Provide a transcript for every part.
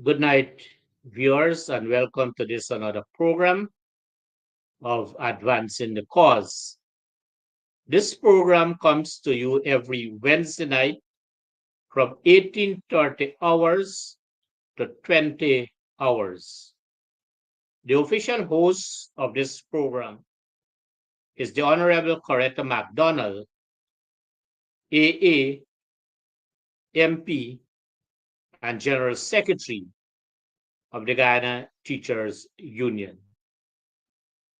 Good night, viewers, and welcome to this another program of Advancing the Cause. This program comes to you every Wednesday night from 18:30 hours to 20 hours. The official host of this program is the Honorable Coretta McDonald, AA, MP, and General Secretary of the Ghana Teachers Union.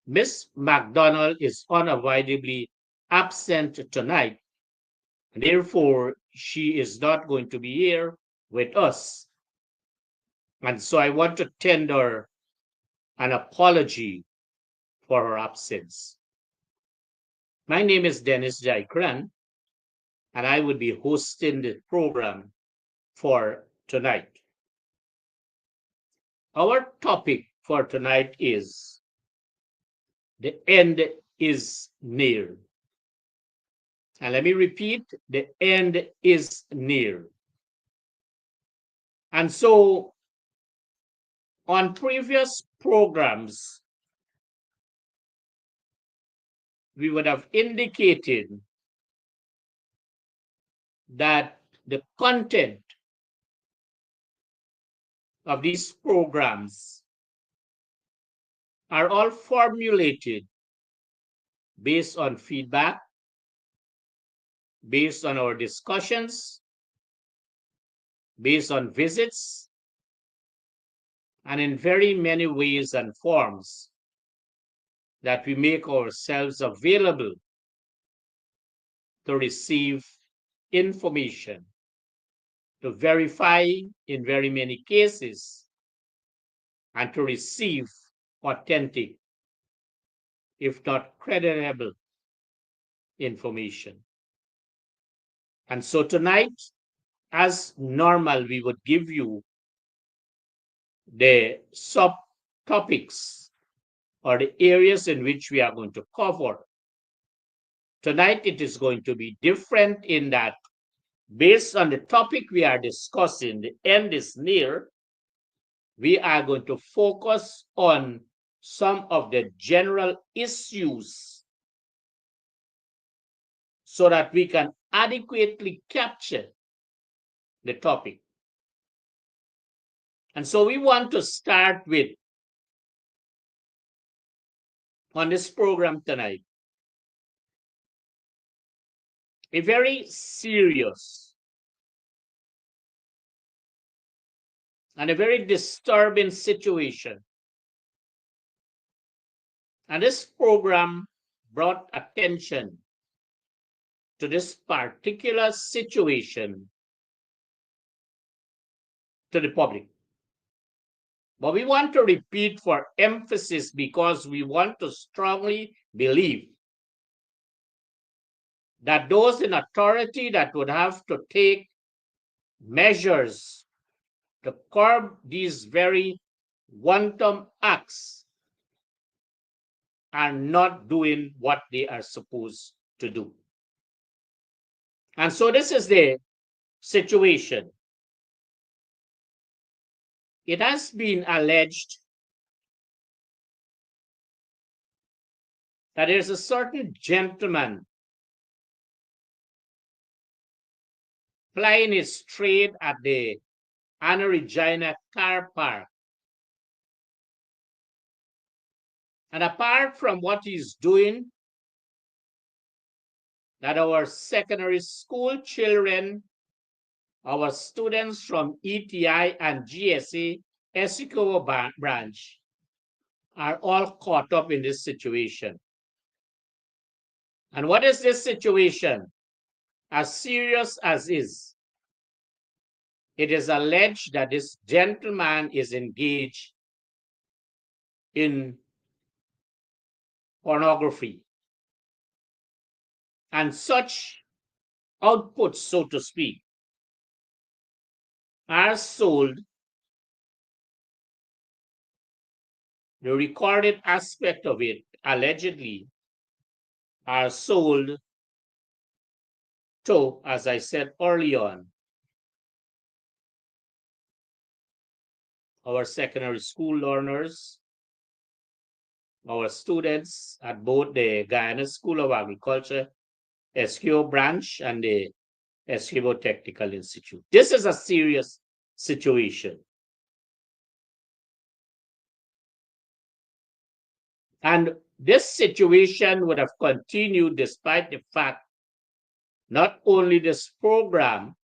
Miss McDonald is unavoidably absent tonight, and therefore she is not going to be here with us. And so I want to tender an apology for her absence. My name is Dennis Jaikran, and I will be hosting the program for tonight. Our topic for tonight is the end is near. And let me repeat, the end is near. And so on previous programs, we would have indicated that the content of these programs are all formulated based on feedback, based on our discussions, based on visits, and in very many ways and forms that we make ourselves available to receive information, to verify in very many cases, and to receive authentic, if not credible, information. And so tonight, as normal, we would give you the subtopics or the areas in which we are going to cover. Tonight, it is going to be different in that based on the topic we are discussing, the end is near, we are going to focus on some of the general issues so that we can adequately capture the topic. And so we want to start with, on this program tonight, a very serious and a very disturbing situation. And this program brought attention to this particular situation to the public. But we want to repeat for emphasis because we want to strongly believe that those in authority that would have to take measures to curb these very wanton acts are not doing what they are supposed to do. And so this is the situation. It has been alleged that there's a certain gentleman plying his trade at the Anna Regina car park. And apart from what he's doing, that our secondary school children, our students from ETI and GSA, Essequibo branch, are all caught up in this situation. And what is this situation? As serious as is, it is alleged that this gentleman is engaged in pornography. And such outputs, so to speak, are sold. The recorded aspect of it, allegedly, are sold to, as I said early on, our secondary school learners, our students at both the Guyana School of Agriculture, Essequibo branch, and the Essequibo Technical Institute. This is a serious situation. And this situation would have continued despite the fact not only this program,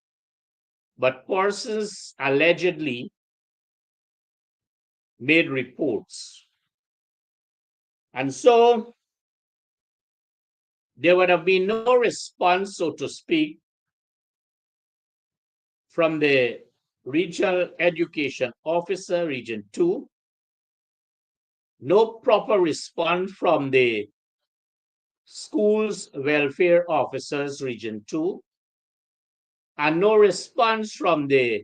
but persons allegedly made reports. And so there would have been no response, so to speak, from the Regional Education Officer, Region 2, no proper response from the Schools Welfare Officers, Region 2, and no response from the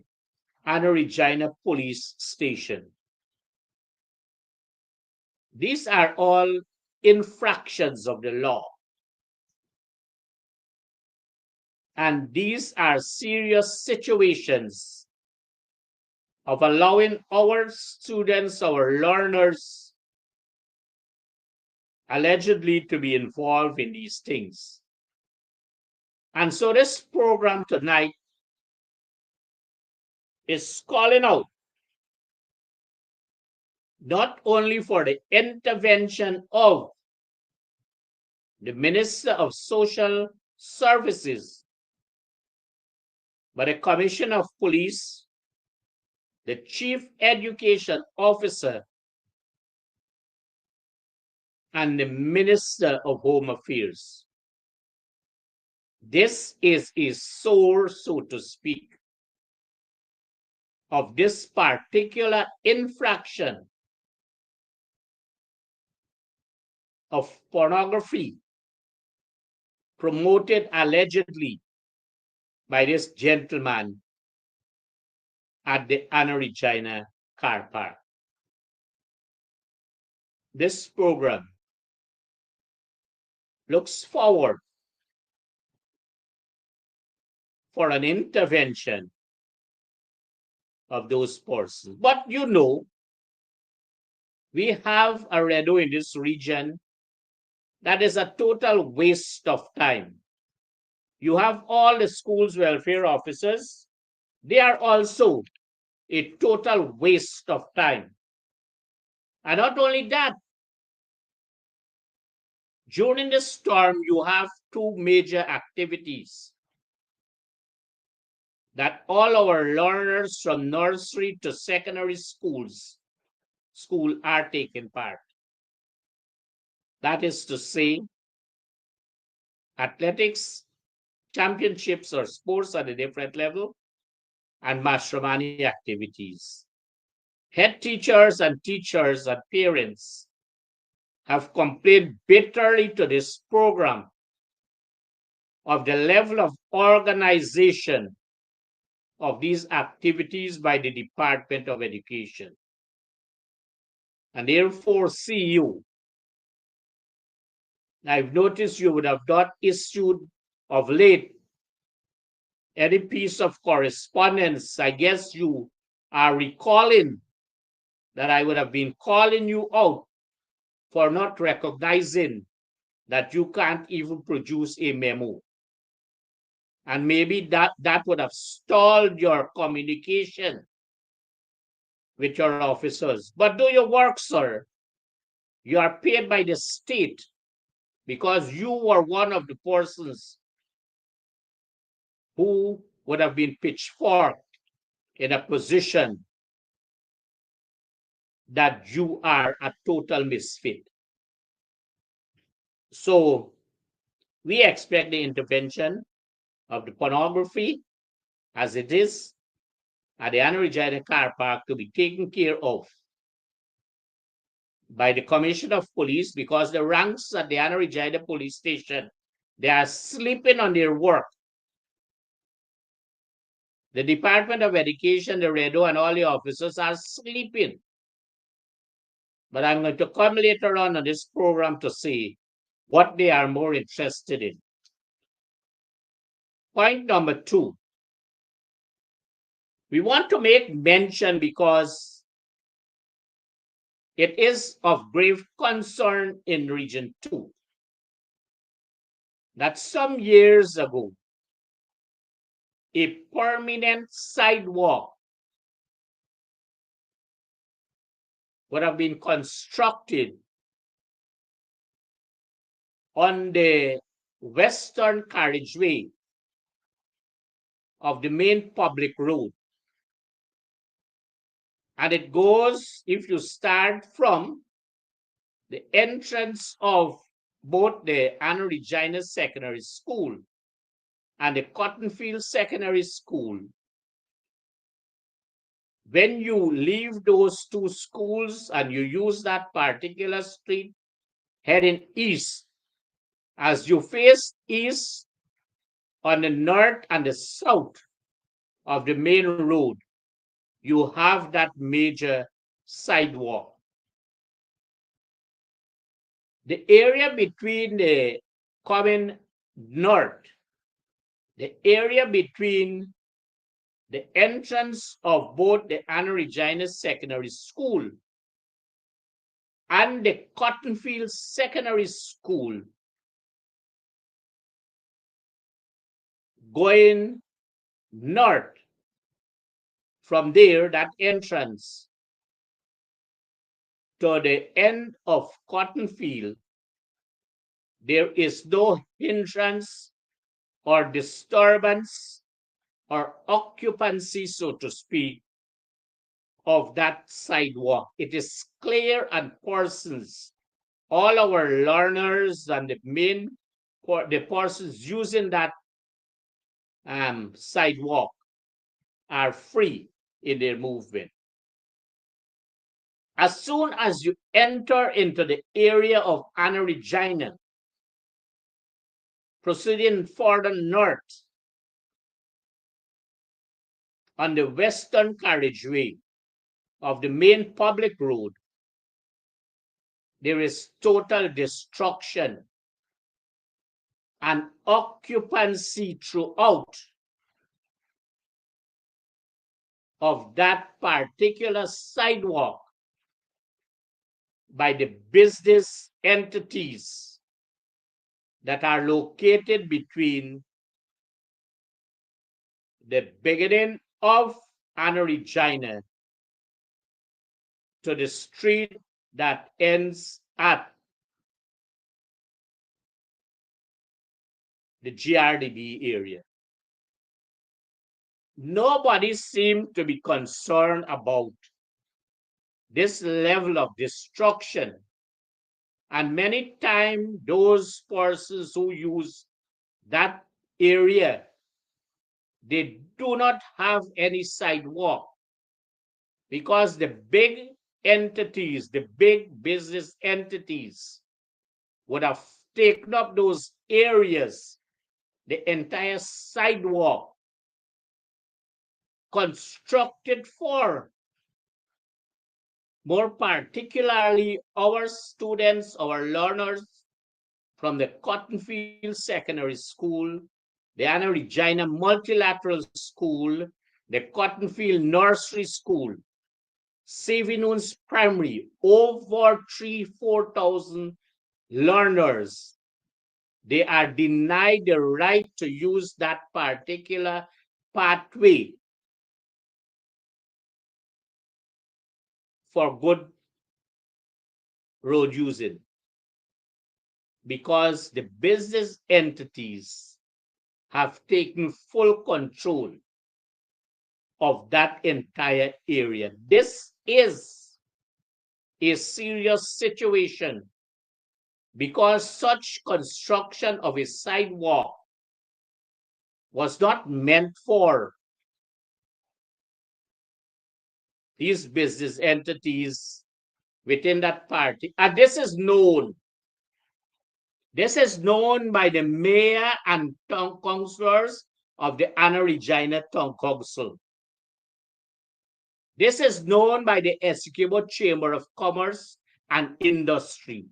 Anna Regina Police Station. These are all infractions of the law. And these are serious situations of allowing our students, our learners, allegedly to be involved in these things. And so this program tonight is calling out not only for the intervention of the Minister of Social Services, but the Commissioner of Police, the Chief Education Officer, and the Minister of Home Affairs. This is a source, so to speak, of this particular infraction of pornography promoted allegedly by this gentleman at the Anna Regina car park. This program looks forward for an intervention of those persons. But you know, we have a redo in this region that is a total waste of time. You have all the schools welfare officers. They are also a total waste of time. And not only that, during the storm, you have two major activities. that all our learners from nursery to secondary school are taking part. That is to say, athletics, championships or sports at a different level, and mastermind activities. Head teachers and teachers and parents have complained bitterly to this program of the level of organization of these activities by the Department of Education. And therefore, CU, I've noticed you would have not issued of late any piece of correspondence. I guess you are recalling that I would have been calling you out for not recognizing that you can't even produce a memo. And maybe that would have stalled your communication with your officers. But do your work, sir. You are paid by the state because you were one of the persons who would have been pitchforked in a position that you are a total misfit. So we expect the intervention of the pornography as it is at the Anna Regina car park to be taken care of by the Commissioner of Police, because the ranks at the Anna Regina police station, they are sleeping on their work. The Department of Education, the REDO, and all the officers are sleeping. But I'm going to come later on this program to see what they are more interested in. Point number 2. We want to make mention because it is of grave concern in Region 2 that some years ago, a permanent sidewalk would have been constructed on the western carriageway of the main public road. And it goes, if you start from the entrance of both the Anna Regina Secondary School and the Cottonfield Secondary School, when you leave those two schools and you use that particular street heading east, as you face east on the north and the south of the main road, you have that major sidewalk. The area between the coming north, the area between the entrance of both the Anna Regina Secondary School and the Cottonfield Secondary School, going north from there, that entrance to the end of Cottonfield, there is no hindrance or disturbance or occupancy, so to speak, of that sidewalk. It is clear and persons, all our learners and the persons using that sidewalk are free in their movement. As soon as you enter into the area of Anna Regina, proceeding further north on the western carriageway of the main public road, there is total destruction and occupancy throughout of that particular sidewalk by the business entities that are located between the beginning of Anna Regina to the street that ends at the GRDB area. Nobody seemed to be concerned about this level of destruction. And many times, those persons who use that area, they do not have any sidewalk because the big entities, the big business entities, would have taken up those areas, the entire sidewalk constructed for, more particularly, our students, our learners from the Cottonfield Secondary School, the Anna Regina Multilateral School, the Cottonfield Nursery School, Savinoons Primary, over 4,000 learners. They are denied the right to use that particular pathway for good road using because the business entities have taken full control of that entire area. This is a serious situation because such construction of a sidewalk was not meant for these business entities within that party. And this is known. This is known by the mayor and town councillors of the Anna Regina Town Council. This is known by the Essequibo Chamber of Commerce and Industry.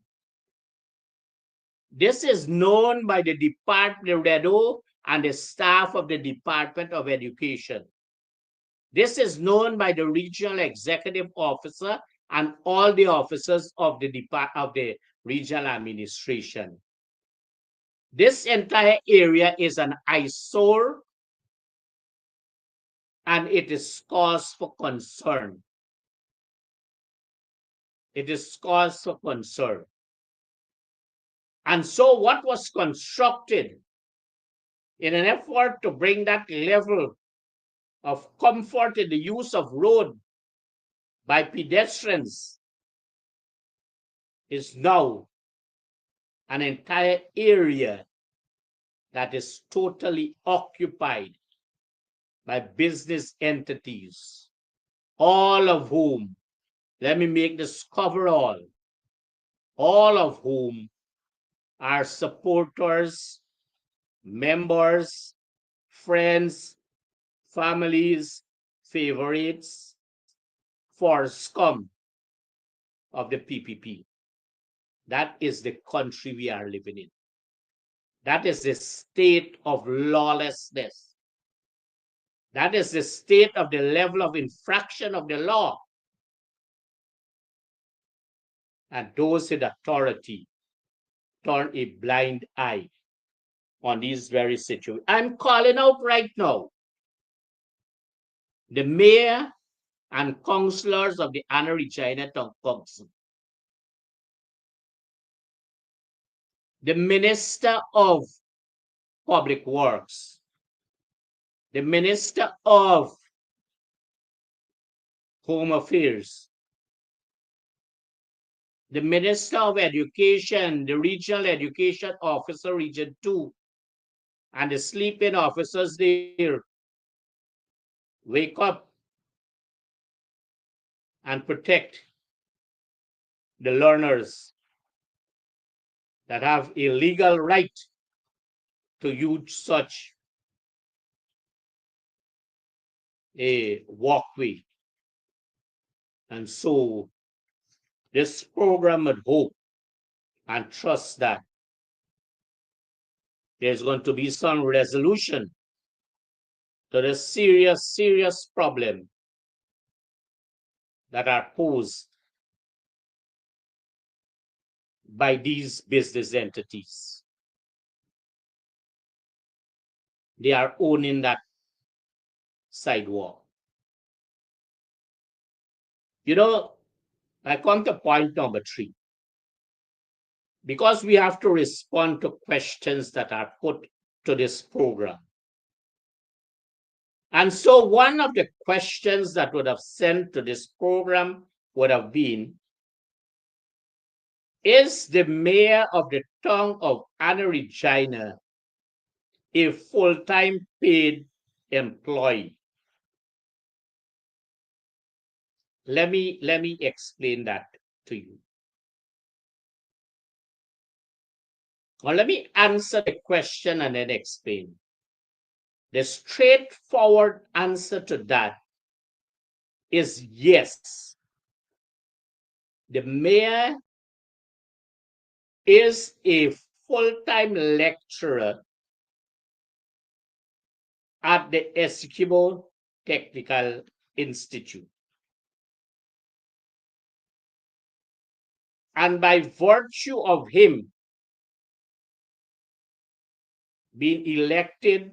This is known by the Department Redo and the staff of the Department of Education. This is known by the regional executive officer and all the officers of the regional administration. This entire area is an eyesore and it is cause for concern. It is cause for concern. And so what was constructed in an effort to bring that level of comfort in the use of road by pedestrians is now an entire area that is totally occupied by business entities, all of whom, let me make this cover all of whom are supporters, members, friends, families, favorites, for scum of the PPP. That is the country we are living in. That is the state of lawlessness. That is the state of the level of infraction of the law. And those in authority turn a blind eye on these very situations. I'm calling out right now the mayor and councillors of the Anna Regina Town Council, the Minister of Public Works, the Minister of Home Affairs, the Minister of Education, the Regional Education Officer, Region 2, and the sleeping officers there. Wake up and protect the learners that have a legal right to use such a walkway. And so this program would hope and trust that there's going to be some resolution to the serious problem that are posed by these business entities. They are owning that sidewalk. You know, I come to point number 3. Because we have to respond to questions that are put to this program. And so one of the questions that would have sent to this program would have been, is the mayor of the town of Anna Regina a full-time paid employee? Let me explain that to you. Or let me answer the question and then explain. The straightforward answer to that is yes. The mayor is a full-time lecturer at the Essequibo Technical Institute. And by virtue of him being elected,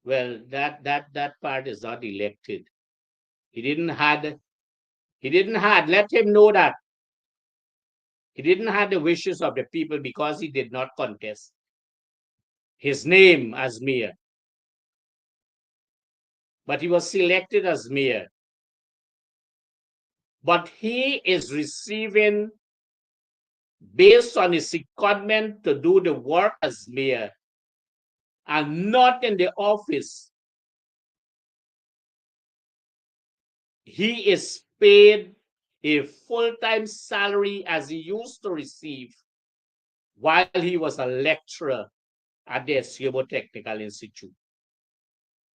well, that part is not elected. He didn't had, let him know that. He didn't have the wishes of the people because he did not contest his name as mayor. But he was selected as mayor. But he is receiving, based on his secondment to do the work as mayor, and not in the office, he is paid a full-time salary as he used to receive while he was a lecturer at the Essequibo Technical Institute.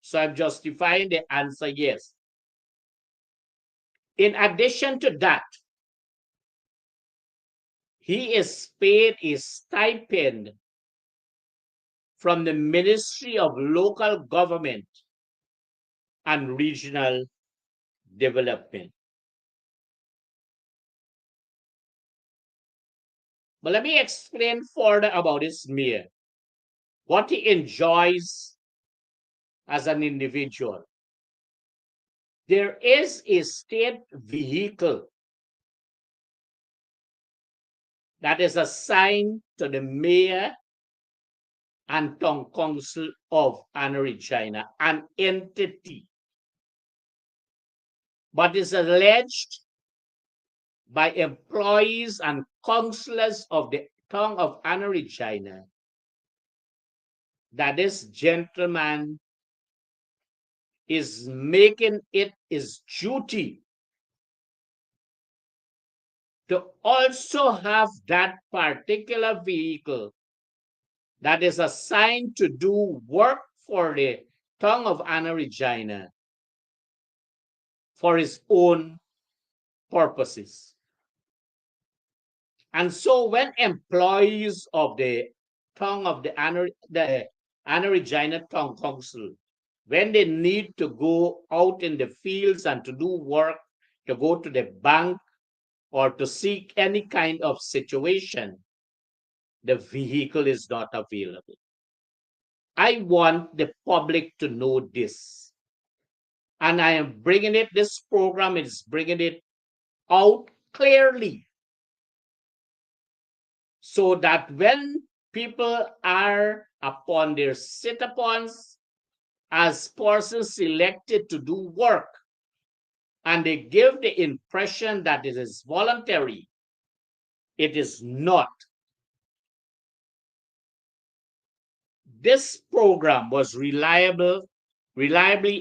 So I'm justifying the answer yes. In addition to that, he is paid a stipend from the Ministry of Local Government and Regional Development. But let me explain further about this mayor, what he enjoys as an individual. There is a state vehicle that is assigned to the mayor and town council of Anna Regina, an entity. But it's alleged by employees and councillors of the town of Anna Regina that this gentleman is making it his duty to also have that particular vehicle that is assigned to do work for the town of Anna Regina for his own purposes. And so when employees of the town of the Anna Regina Town Council, when they need to go out in the fields and to do work, to go to the bank or to seek any kind of situation, the vehicle is not available. I want the public to know this. And I am bringing it, this program is bringing it out clearly so that when people are upon their sit-upons as persons selected to do work, and they give the impression that it is voluntary, it is not. This program was reliably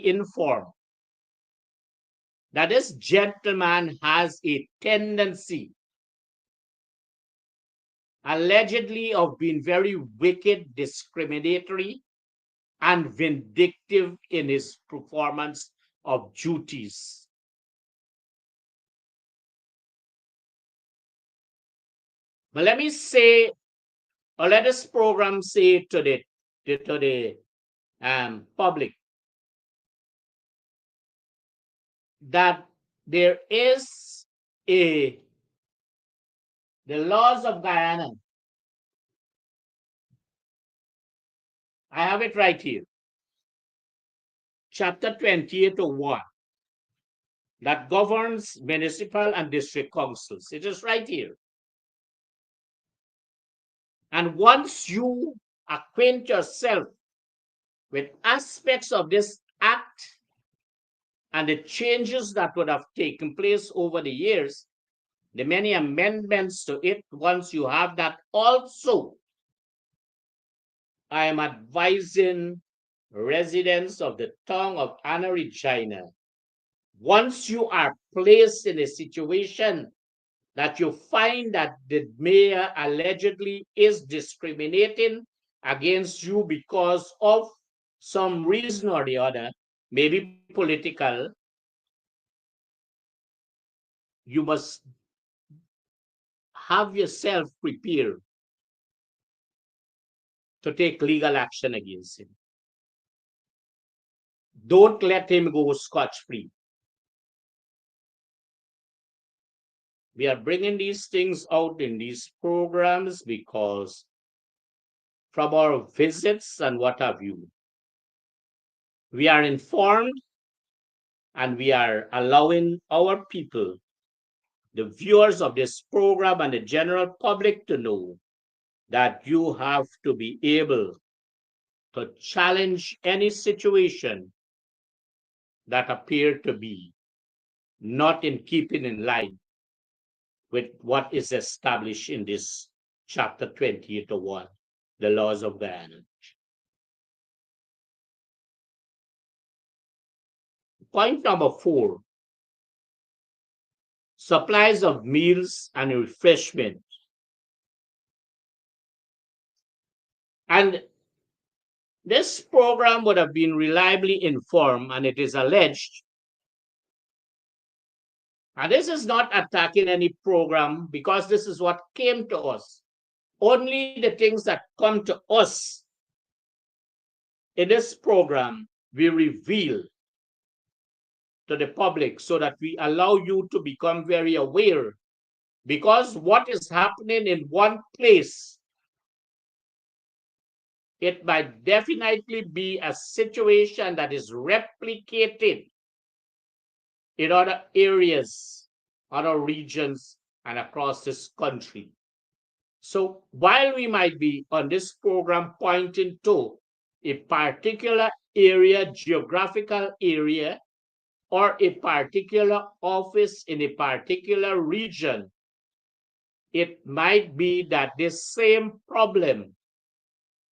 informed that this gentleman has a tendency, allegedly, of being very wicked, discriminatory, and vindictive in his performance of duties. But let me say, or let this program say to the public that there is the laws of Guyana. I have it right here. Chapter 28:1 that governs municipal and district councils. It is right here. And once you acquaint yourself with aspects of this act and the changes that would have taken place over the years, the many amendments to it, once you have that also, I am advising residents of the town of Anna Regina, once you are placed in a situation that you find that the mayor allegedly is discriminating against you because of some reason or the other, maybe political, you must have yourself prepared to take legal action against him. Don't let him go scotch-free. We are bringing these things out in these programs because from our visits and what have you, we are informed and we are allowing our people, the viewers of this program and the general public, to know that you have to be able to challenge any situation that appear to be not in keeping in line with what is established in this chapter 2801, the laws of Guyana. Point number 4, supplies of meals and refreshment. And this program would have been reliably informed, and it is alleged, and this is not attacking any program because this is what came to us. Only the things that come to us in this program we reveal to the public so that we allow you to become very aware, because what is happening in one place, it might definitely be a situation that is replicated in other areas, other regions, and across this country. So while we might be on this program pointing to a particular area, geographical area, or a particular office in a particular region, it might be that this same problem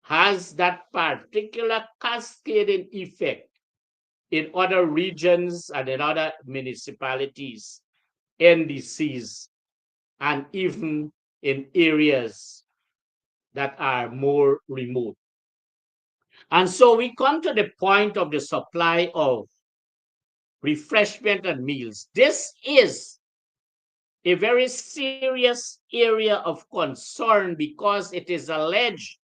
has that particular cascading effect in other regions and in other municipalities, NDCs, and even in areas that are more remote. And so we come to the point of the supply of refreshment and meals. This is a very serious area of concern because it is alleged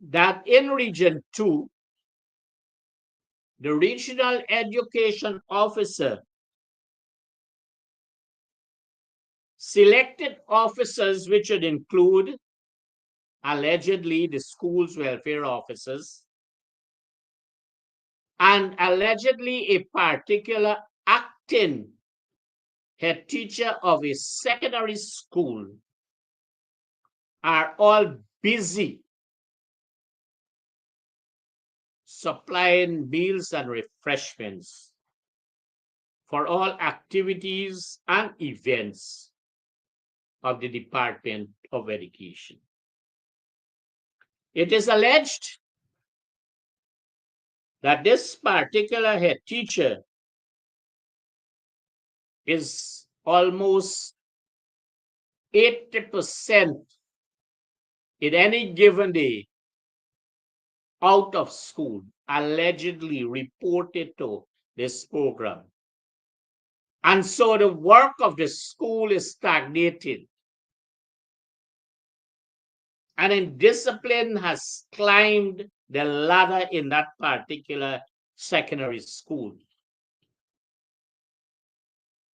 that in Region 2, the regional education officer selected officers, which would include allegedly the school's welfare officers, and allegedly a particular acting head teacher of a secondary school, are all busy supplying meals and refreshments for all activities and events of the Department of Education. It is alleged that this particular head teacher is almost 80% in any given day out of school, allegedly reported to this program. And so the work of the school is stagnated. And indiscipline has climbed the ladder in that particular secondary school.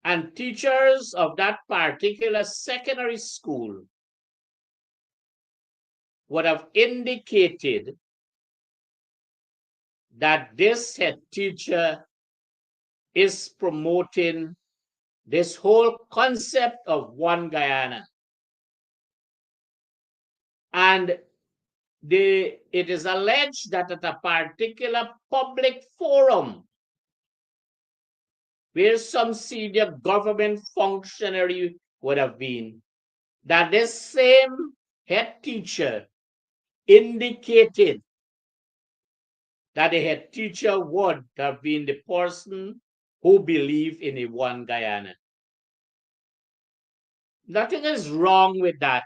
And teachers of that particular secondary school would have indicated that this head teacher is promoting this whole concept of one Guyana. And it is alleged that at a particular public forum where some senior government functionary would have been, that this same head teacher indicated that the head teacher would have been the person who believed in a one Guyana. Nothing is wrong with that.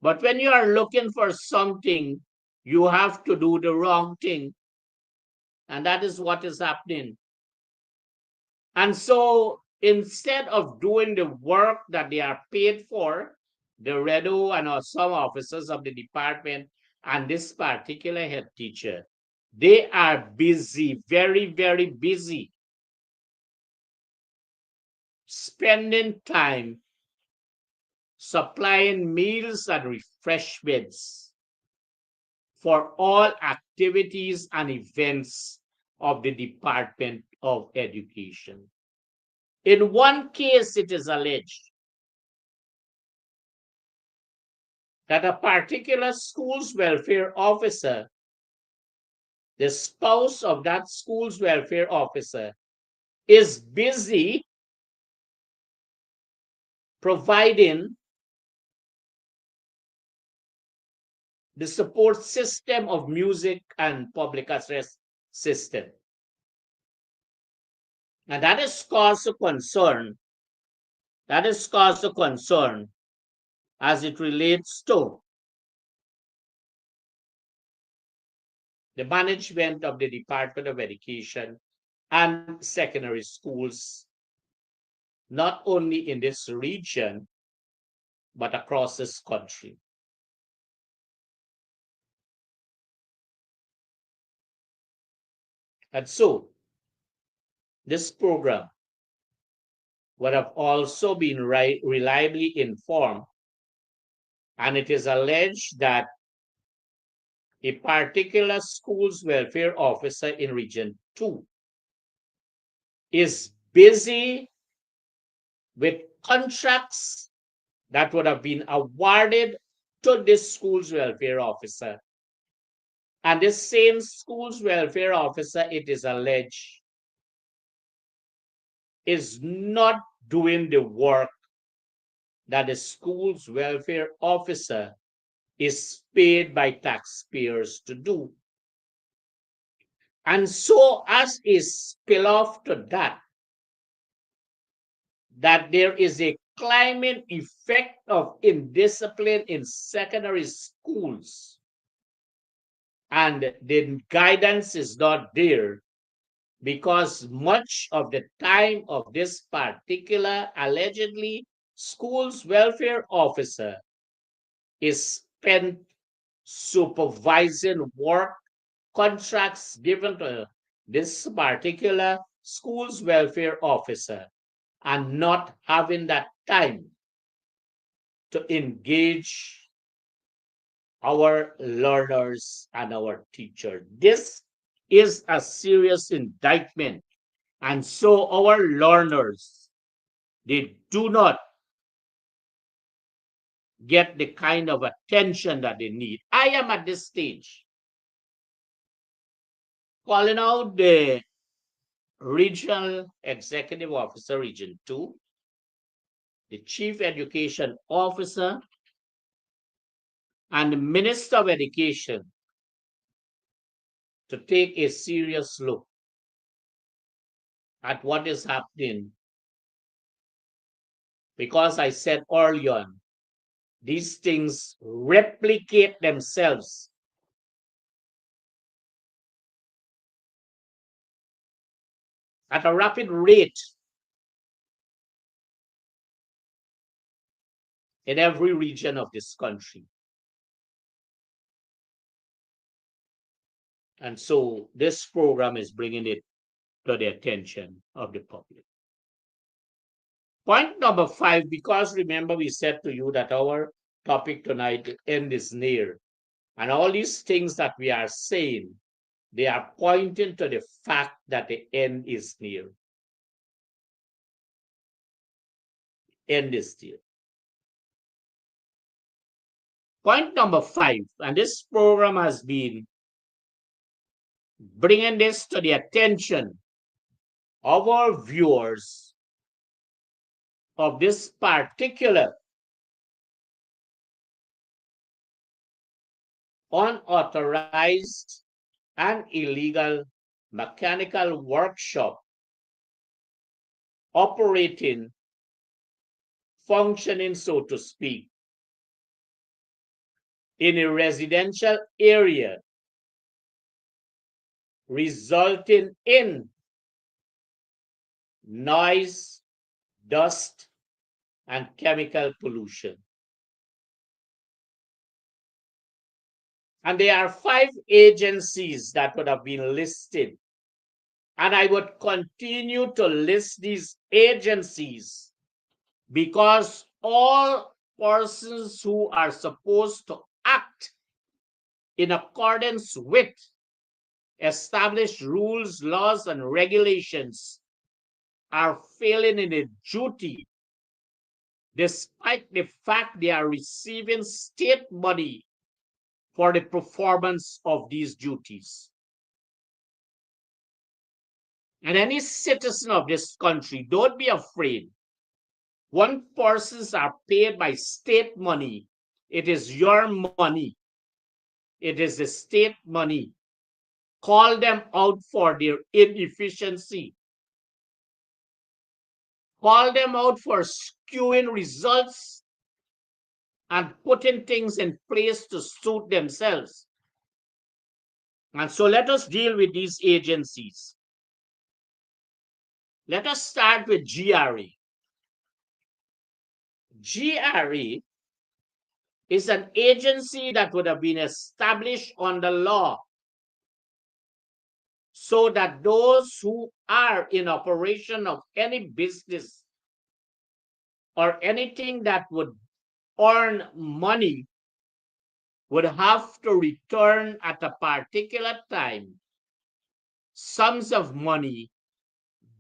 But when you are looking for something, you have to do the wrong thing. And that is what is happening. And so instead of doing the work that they are paid for, the Redo and some officers of the department and this particular head teacher, they are busy, very, very busy, spending time supplying meals and refreshments for all activities and events of the Department of Education. In one case, it is alleged that a particular school's welfare officer, the spouse of that school's welfare officer, is busy providing the support system of music and public address system. And that is cause of concern. That is cause of concern as it relates to the management of the Department of Education and secondary schools, not only in this region, but across this country. And so, this program would have also been reliably informed, and it is alleged that a particular school's welfare officer in Region 2 is busy with contracts that would have been awarded to this school's welfare officer. And this same school's welfare officer, it is alleged, is not doing the work that the school's welfare officer is paid by taxpayers to do. And so, as a spill-off to that there is a climate effect of indiscipline in secondary schools, and the guidance is not there because much of the time of this particular allegedly school's welfare officer is spent supervising work contracts given to this particular school's welfare officer and not having that time to engage our learners and our teachers. This is a serious indictment. And so our learners, they do not get the kind of attention that they need. I am at this stage calling out the Regional Executive Officer, Region 2, the Chief Education Officer, and the Minister of Education to take a serious look at what is happening. Because I said early on, these things replicate themselves. At a rapid rate in every region of this country. And so this program is bringing it to the attention of the public. Point number 5, because remember we said to you that our topic tonight, the end is near. And all these things that we are saying, they are pointing to the fact that the end is near. End is near. Point number 5, and this program has been bringing this to the attention of our viewers of this particular unauthorized and illegal mechanical workshop operating, functioning, so to speak, in a residential area, resulting in noise, dust, and chemical pollution. And there are 5 agencies that would have been listed. And I would continue to list these agencies because all persons who are supposed to act in accordance with established rules, laws, and regulations are failing in their duty, despite the fact they are receiving state money for the performance of these duties. And any citizen of this country, don't be afraid. When persons are paid by state money, it is your money. It is the state money. Call them out for their inefficiency. Call them out for skewing results and putting things in place to suit themselves. And so let us deal with these agencies. Let us start with GRA. GRA is an agency that would have been established under law so that those who are in operation of any business or anything that would earn money would have to return at a particular time sums of money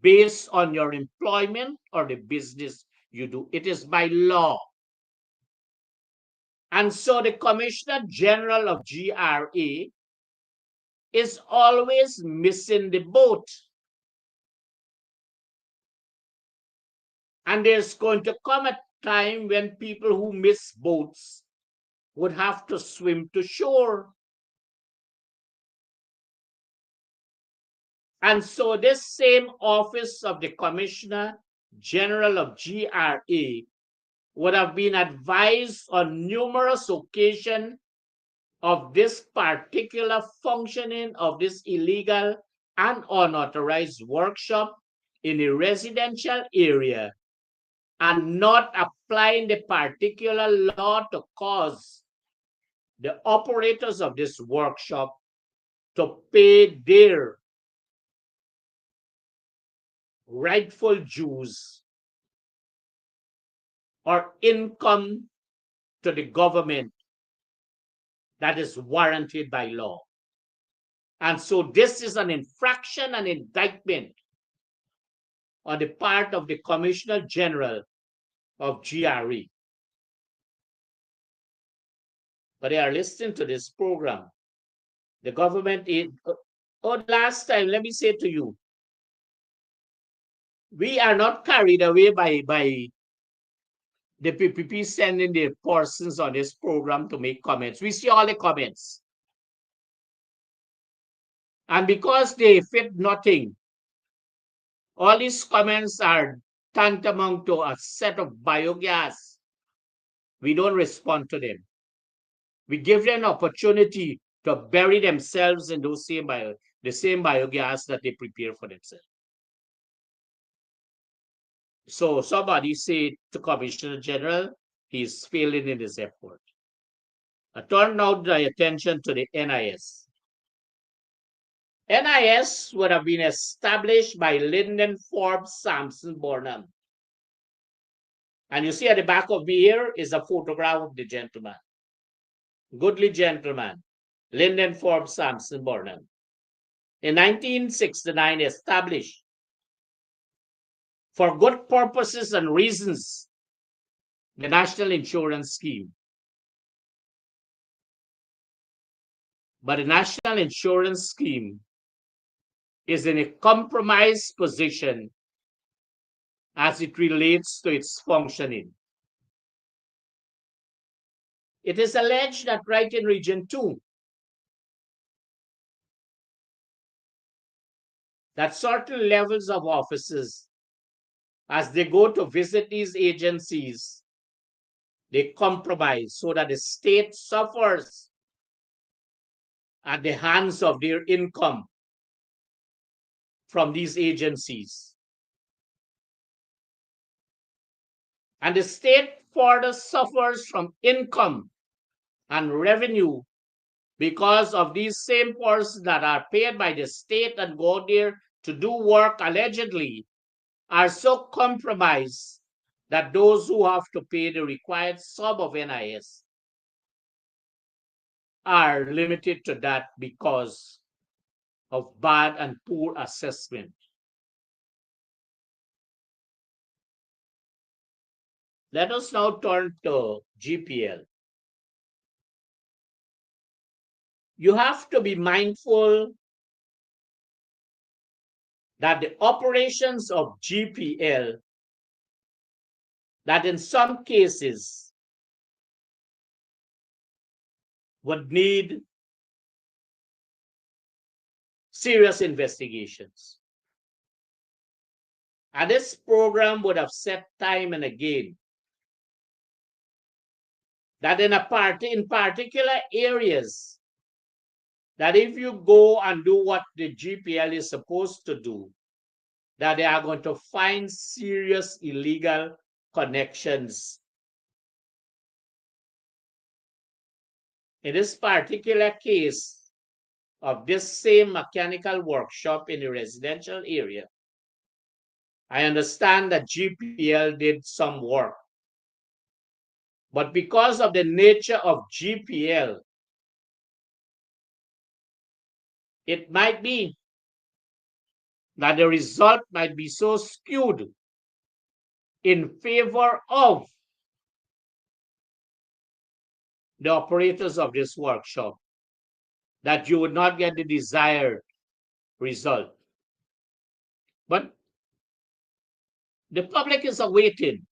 based on your employment or the business you do. It is by law. And so the Commissioner General of GRA is always missing the boat. And there's going to come a time when people who miss boats would have to swim to shore. And so this same office of the Commissioner General of GRA would have been advised on numerous occasions of this particular functioning of this illegal and unauthorized workshop in a residential area and not applying the particular law to cause the operators of this workshop to pay their rightful dues or income to the government that is warranted by law. And so this is an infraction and indictment on the part of the Commissioner General of GRA. But they are listening to this program. The government is, last time, let me say to you, we are not carried away by the PPP sending their persons on this program to make comments. We see all the comments. And because they fit nothing, all these comments are tantamount to a set of biogas. We don't respond to them. We give them an opportunity to bury themselves in those the same biogas that they prepare for themselves. So somebody said to Commissioner General, he's failing in his effort. I turned now my attention to the NIS. NIS would have been established by Lyndon Forbes Sampson Burnham. And you see at the back of me here is a photograph of the gentleman. Goodly gentleman, Lyndon Forbes Sampson Burnham. In 1969, established for good purposes and reasons the National Insurance Scheme. But the National Insurance Scheme is in a compromised position as it relates to its functioning. It is alleged that right in Region 2, that certain levels of officers, as they go to visit these agencies, they compromise so that the state suffers at the hands of their income from these agencies. And the state further suffers from income and revenue because of these same persons that are paid by the state and go there to do work allegedly are so compromised that those who have to pay the required sum of NIS are limited to that because of bad and poor assessment. Let us now turn to GPL. You have to be mindful that the operations of GPL, that in some cases would need serious investigations. And this program would have said time and again that in particular areas, that if you go and do what the GPL is supposed to do, that they are going to find serious illegal connections. In this particular case of this same mechanical workshop in the residential area, I understand that GPL did some work. But because of the nature of GPL, it might be that the result might be so skewed in favor of the operators of this workshop that you would not get the desired result. But the public is awaiting,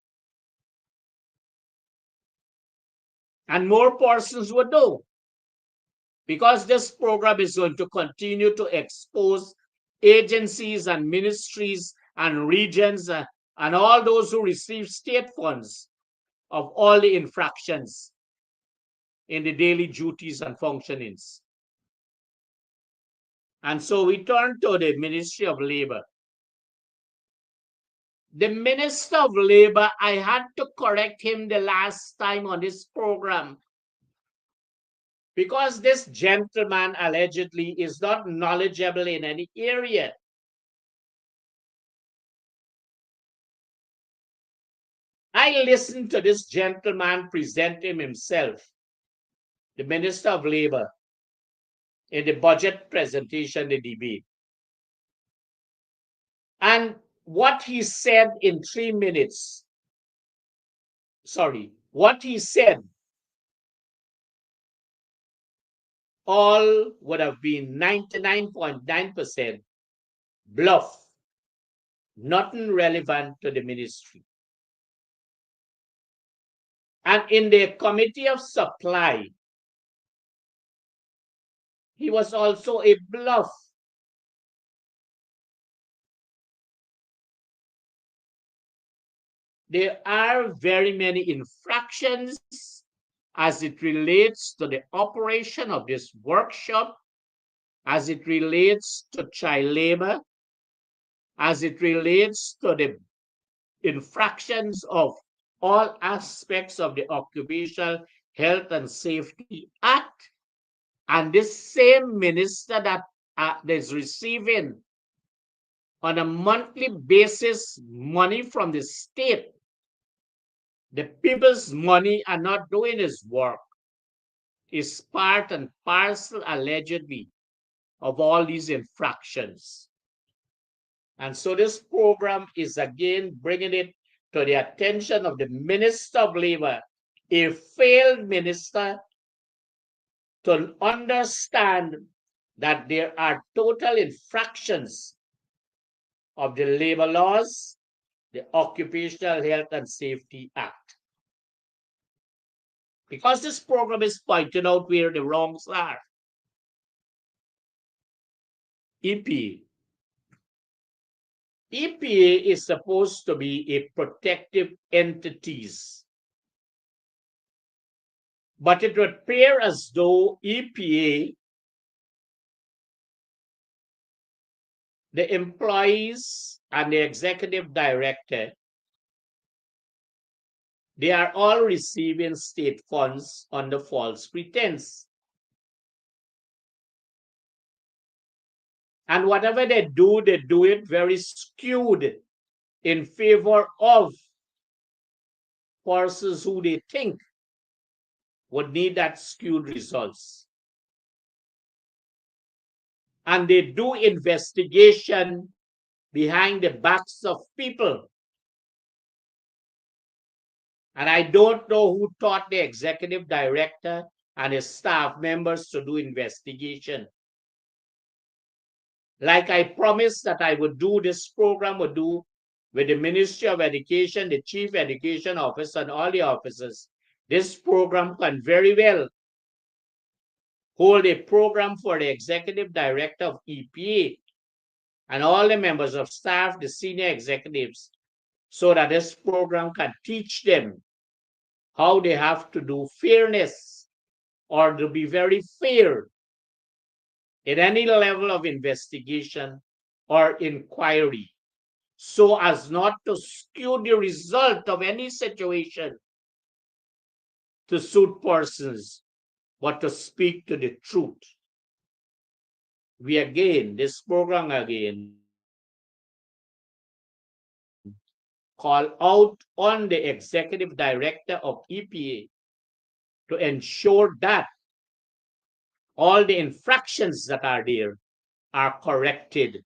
and more persons would know, because this program is going to continue to expose agencies and ministries and regions and all those who receive state funds of all the infractions in the daily duties and functionings. And so we turn to the Ministry of Labor. The Minister of Labor, I had to correct him the last time on this program because this gentleman allegedly is not knowledgeable in any area. I listened to this gentleman present himself, the Minister of Labor, in the budget presentation, the debate. And what he said in 3 minutes, what he said all would have been 99.9% bluff, nothing relevant to the ministry. And in the Committee of Supply, he was also a bluff. There are very many infractions as it relates to the operation of this workshop, as it relates to child labor, as it relates to the infractions of all aspects of the Occupational Health and Safety Act. And this same minister that is receiving on a monthly basis money from the state, the people's money, are not doing his work, is part and parcel allegedly of all these infractions. And so this program is again bringing it to the attention of the Minister of Labor, a failed minister to understand that there are total infractions of the labor laws, the Occupational Health and Safety Act. Because this program is pointing out where the wrongs are. EPA. EPA is supposed to be a protective entity, but it would appear as though EPA, the employees and the executive director, they are all receiving state funds under false pretense. And whatever they do it very skewed in favor of persons who they think would need that skewed results. And they do investigation behind the backs of people. And I don't know who taught the executive director and his staff members to do investigation. Like I promised that I would do, this program would do with the Ministry of Education, the Chief Education Officer, and all the officers. This program can very well hold a program for the executive director of EPA and all the members of staff, the senior executives, so that this program can teach them how they have to do fairness or to be very fair in any level of investigation or inquiry, so as not to skew the result of any situation to suit persons, but to speak to the truth. This program again, call out on the executive director of EPA to ensure that all the infractions that are there are corrected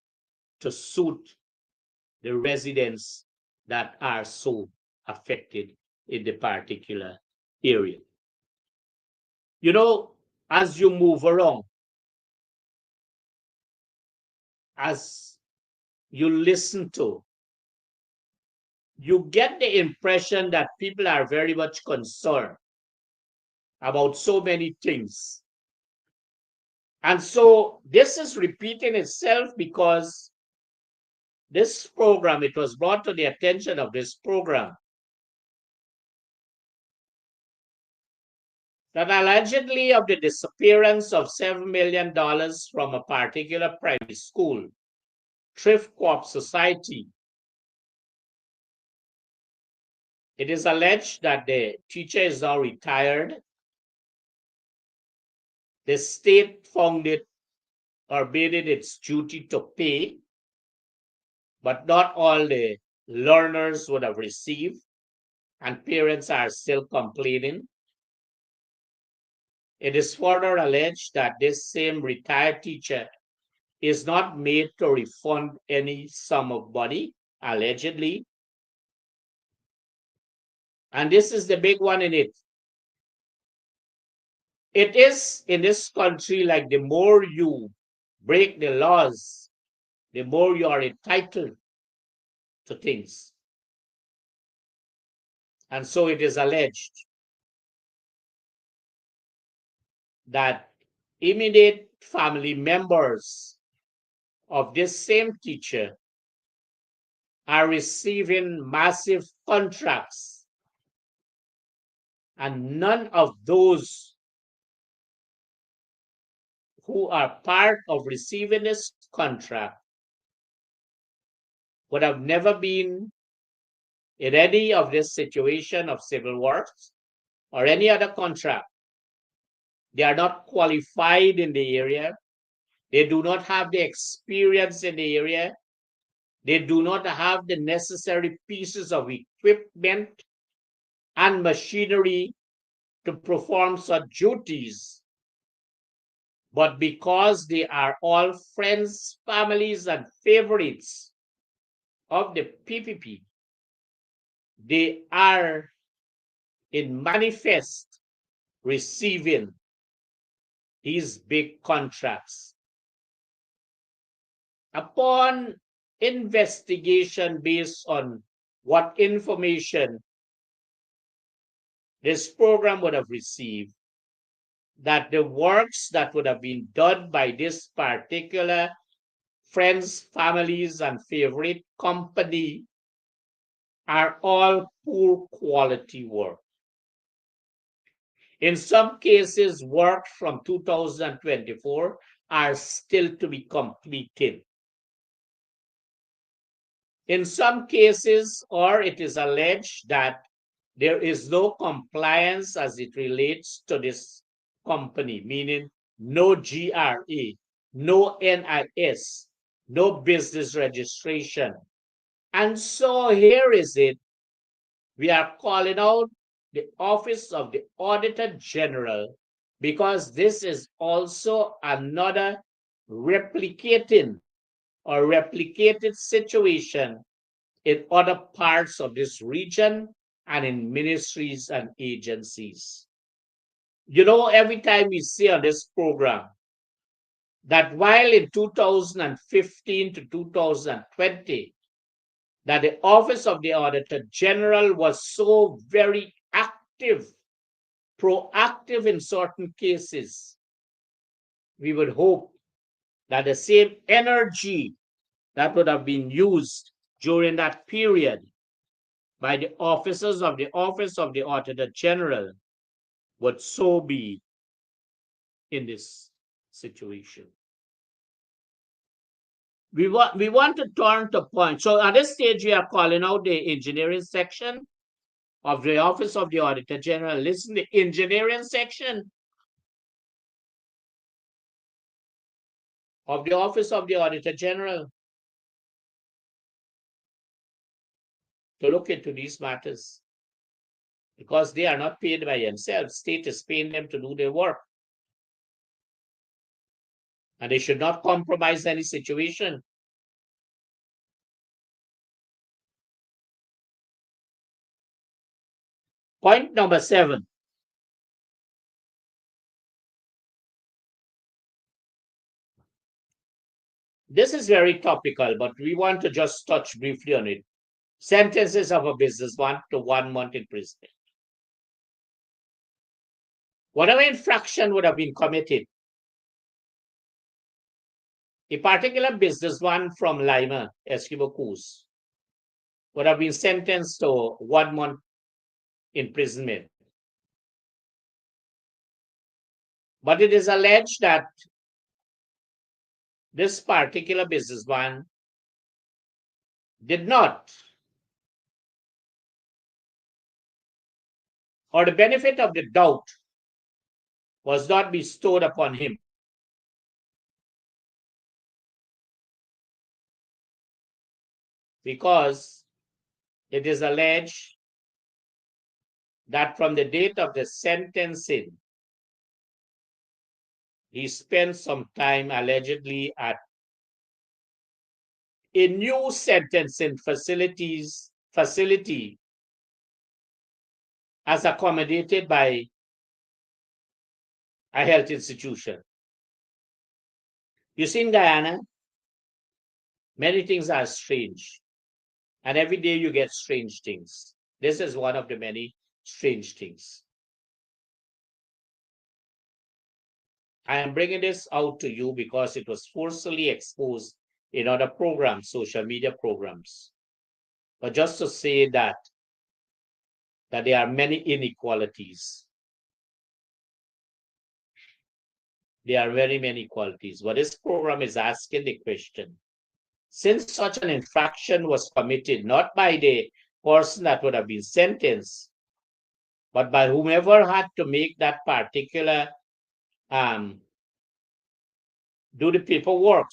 to suit the residents that are so affected in the particular area. You know, as you move around, as you listen to, you get the impression that people are very much concerned about so many things. And so this is repeating itself because this program, it was brought to the attention of this program that allegedly of the disappearance of $7 million from a particular private school, Thrift Co-op Society, it is alleged that the teacher is now retired. The state found it or made it its duty to pay, but not all the learners would have received, and parents are still complaining. It is further alleged that this same retired teacher is not made to refund any sum of money, allegedly. And this is the big one in it. It is in this country like the more you break the laws, the more you are entitled to things. And so it is alleged that immediate family members of this same teacher are receiving massive contracts, and none of those who are part of receiving this contract would have never been in any of this situation of civil works or any other contract. They are not qualified in the area. They do not have the experience in the area. They do not have the necessary pieces of equipment and machinery to perform such duties. But because they are all friends, families, and favorites of the PPP, they are in manifest receiving these big contracts. Upon investigation based on what information this program would have received, that the works that would have been done by this particular friends, families, and favorite company are all poor quality work. In some cases, work from 2024 are still to be completed. In some cases, or it is alleged that there is no compliance as it relates to this company, meaning no GRA, no NIS, no business registration. And so here is it. We are calling out the Office of the Auditor General because this is also another replicating or replicated situation in other parts of this region and in ministries and agencies. You know, every time we see on this program that while in 2015 to 2020, that the Office of the Auditor General was so very active, proactive in certain cases, we would hope that the same energy that would have been used during that period by the officers of the Office of the Auditor General would so be in this situation. We want to turn to point. So at this stage, we are calling out the engineering section of the Office of the Auditor General. Listen, the engineering section of the Office of the Auditor General to look into these matters because they are not paid by themselves. State is paying them to do their work. And they should not compromise any situation. Point number 7. This is very topical, but we want to just touch briefly on it. Sentences of a businessman to 1 month imprisonment. Whatever infraction would have been committed, a particular businessman from Lima, Esquibo Coast, would have been sentenced to 1 month imprisonment. But it is alleged that this particular businessman did not, or the benefit of the doubt was not bestowed upon him. Because it is alleged that from the date of the sentencing, he spent some time allegedly at a new sentencing facility as accommodated by a health institution. You see, in Guyana, many things are strange. And every day you get strange things. This is one of the many strange things. I am bringing this out to you because it was forcefully exposed in other programs, social media programs. But just to say that there are many inequalities. There are very many inequalities. But this program is asking the question, since such an infraction was committed not by the person that would have been sentenced, but by whomever had to make that particular do the paperwork,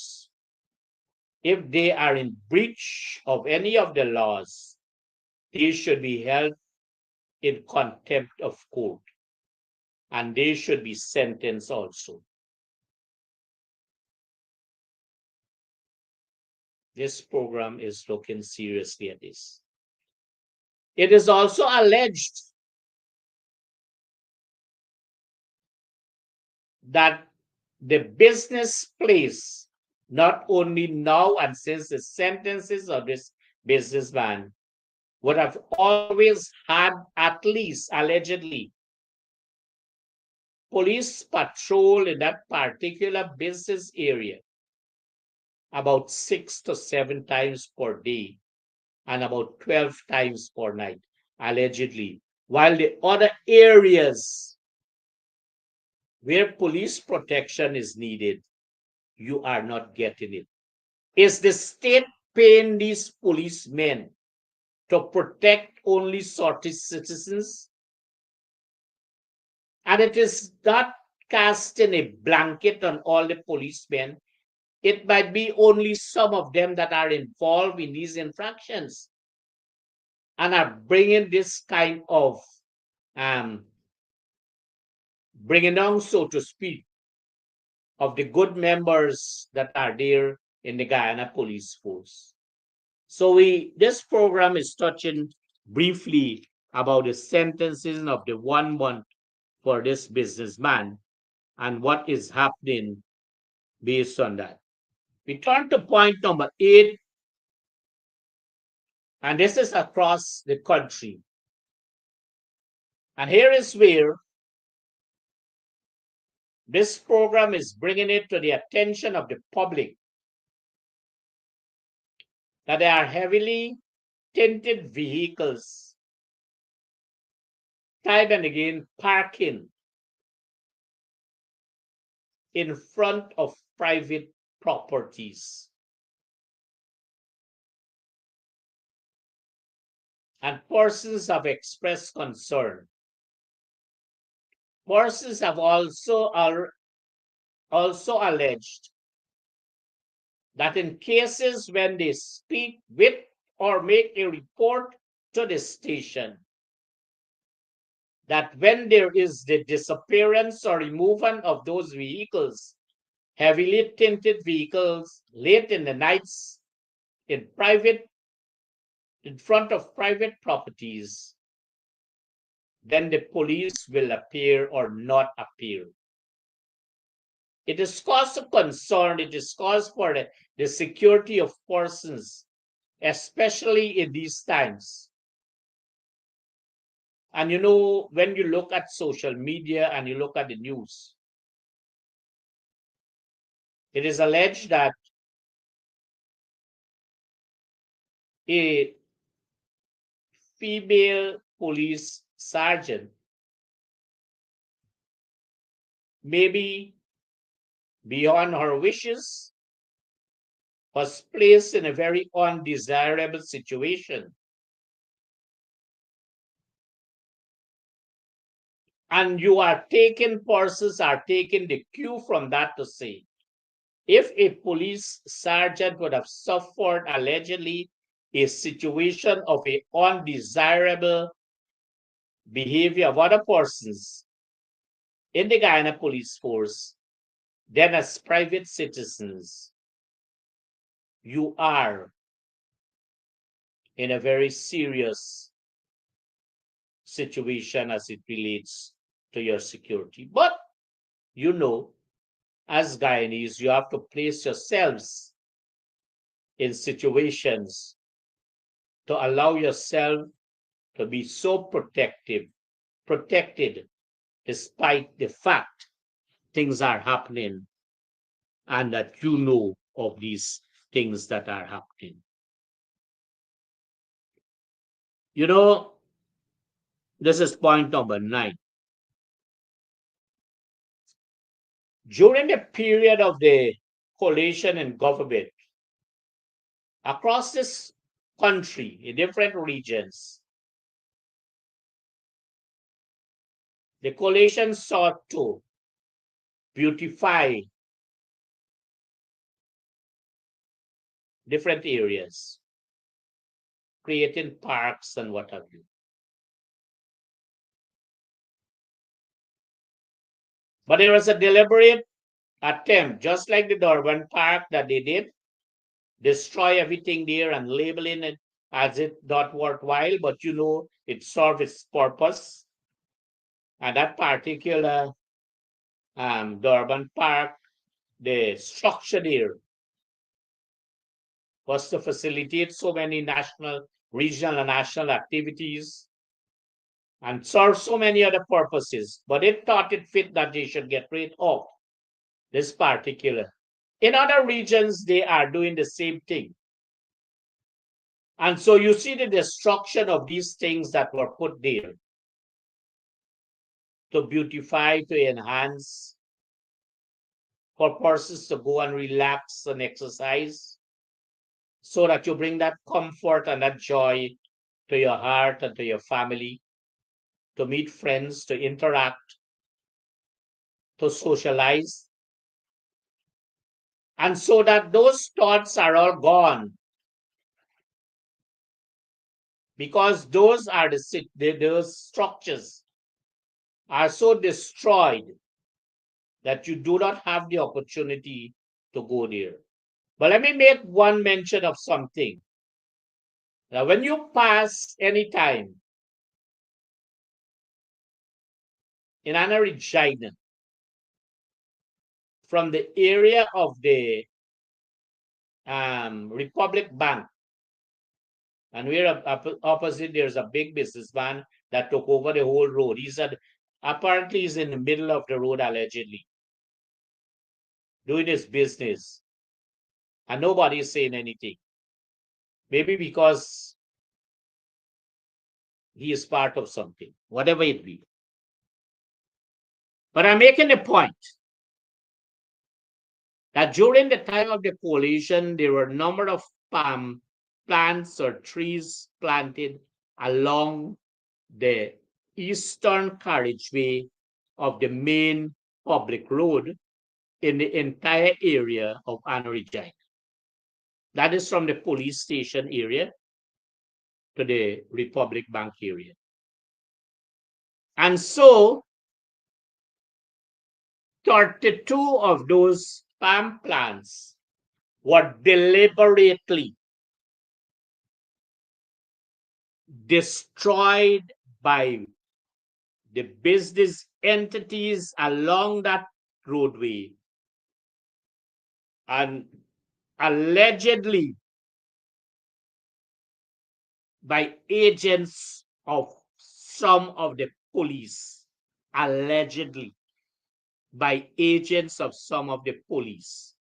if they are in breach of any of the laws, they should be held in contempt of court, and they should be sentenced also. This program is looking seriously at this. It is also alleged that the business place, not only now and since the sentences of this businessman, would have always had at least, allegedly, police patrol in that particular business area about 6 to 7 times per day and about 12 times per night, allegedly, while the other areas where police protection is needed, you are not getting it. Is the state paying these policemen to protect only certain citizens? And it is not casting a blanket on all the policemen. It might be only some of them that are involved in these infractions and are bringing this kind of bringing down, so to speak, of the good members that are there in the Guyana police force. So this program is touching briefly about the sentencing of the 1 month for this businessman and what is happening based on that. We turn to point number 8, and this is across the country. And here is where this program is bringing it to the attention of the public that there are heavily tinted vehicles, time and again parking in front of private properties. And persons have expressed concern. Persons have also alleged that in cases when they speak with or make a report to the station, that when there is the disappearance or removal of those vehicles, heavily tinted vehicles, late in the nights, in front of private properties, then the police will appear or not appear. It is cause of concern, it is cause for the security of persons, especially in these times. And you know, when you look at social media and you look at the news, it is alleged that a female police sergeant, maybe beyond her wishes, was placed in a very undesirable situation. And persons are taking the cue from that to say, if a police sergeant would have suffered allegedly a situation of a undesirable behavior of other persons in the Guyana police force, then as private citizens, you are in a very serious situation as it relates to your security. But you know, as Guyanese, you have to place yourselves in situations to allow yourself to be so protected, despite the fact things are happening and that you know of these things that are happening. You know, this is point number 9. During the period of the coalition in government, across this country, in different regions, the coalition sought to beautify different areas, creating parks and what have you. But there was a deliberate attempt, just like the Durban Park that they did, destroy everything there and labeling it as it not worthwhile, but you know it served its purpose. And that particular Durban Park the structure there was to facilitate so many national, regional, and national activities and serve so many other purposes. But it thought it fit that they should get rid of this particular. In other regions, they are doing the same thing. And so you see the destruction of these things that were put there to beautify, to enhance, for persons to go and relax and exercise, so that you bring that comfort and that joy to your heart and to your family, to meet friends, to interact, to socialize. And so that those thoughts are all gone because those are those structures are so destroyed that you do not have the opportunity to go there. But let me make one mention of something. Now, when you pass any time in Anna Regina from the area of the Republic Bank, and we're opposite, there's a big businessman that took over the whole road. Apparently he's in the middle of the road allegedly, doing his business, and nobody is saying anything. Maybe because he is part of something, whatever it be. But I'm making a point that during the time of the coalition, there were a number of palm plants or trees planted along the eastern carriageway of the main public road in the entire area of Anna Regina. That is from the police station area to the Republic Bank area. And so 32 of those palm plants were deliberately destroyed by the business entities along that roadway and allegedly by agents of some of the police. Allegedly by agents of some of the police.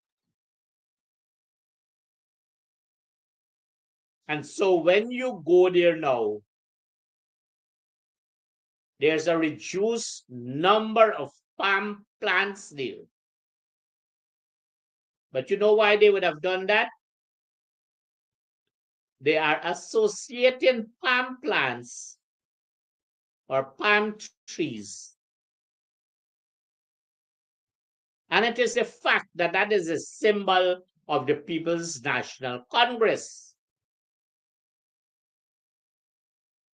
And so when you go there now, there's a reduced number of palm plants there. But you know why they would have done that? They are associating palm plants or palm trees. And it is a fact that that is a symbol of the People's National Congress.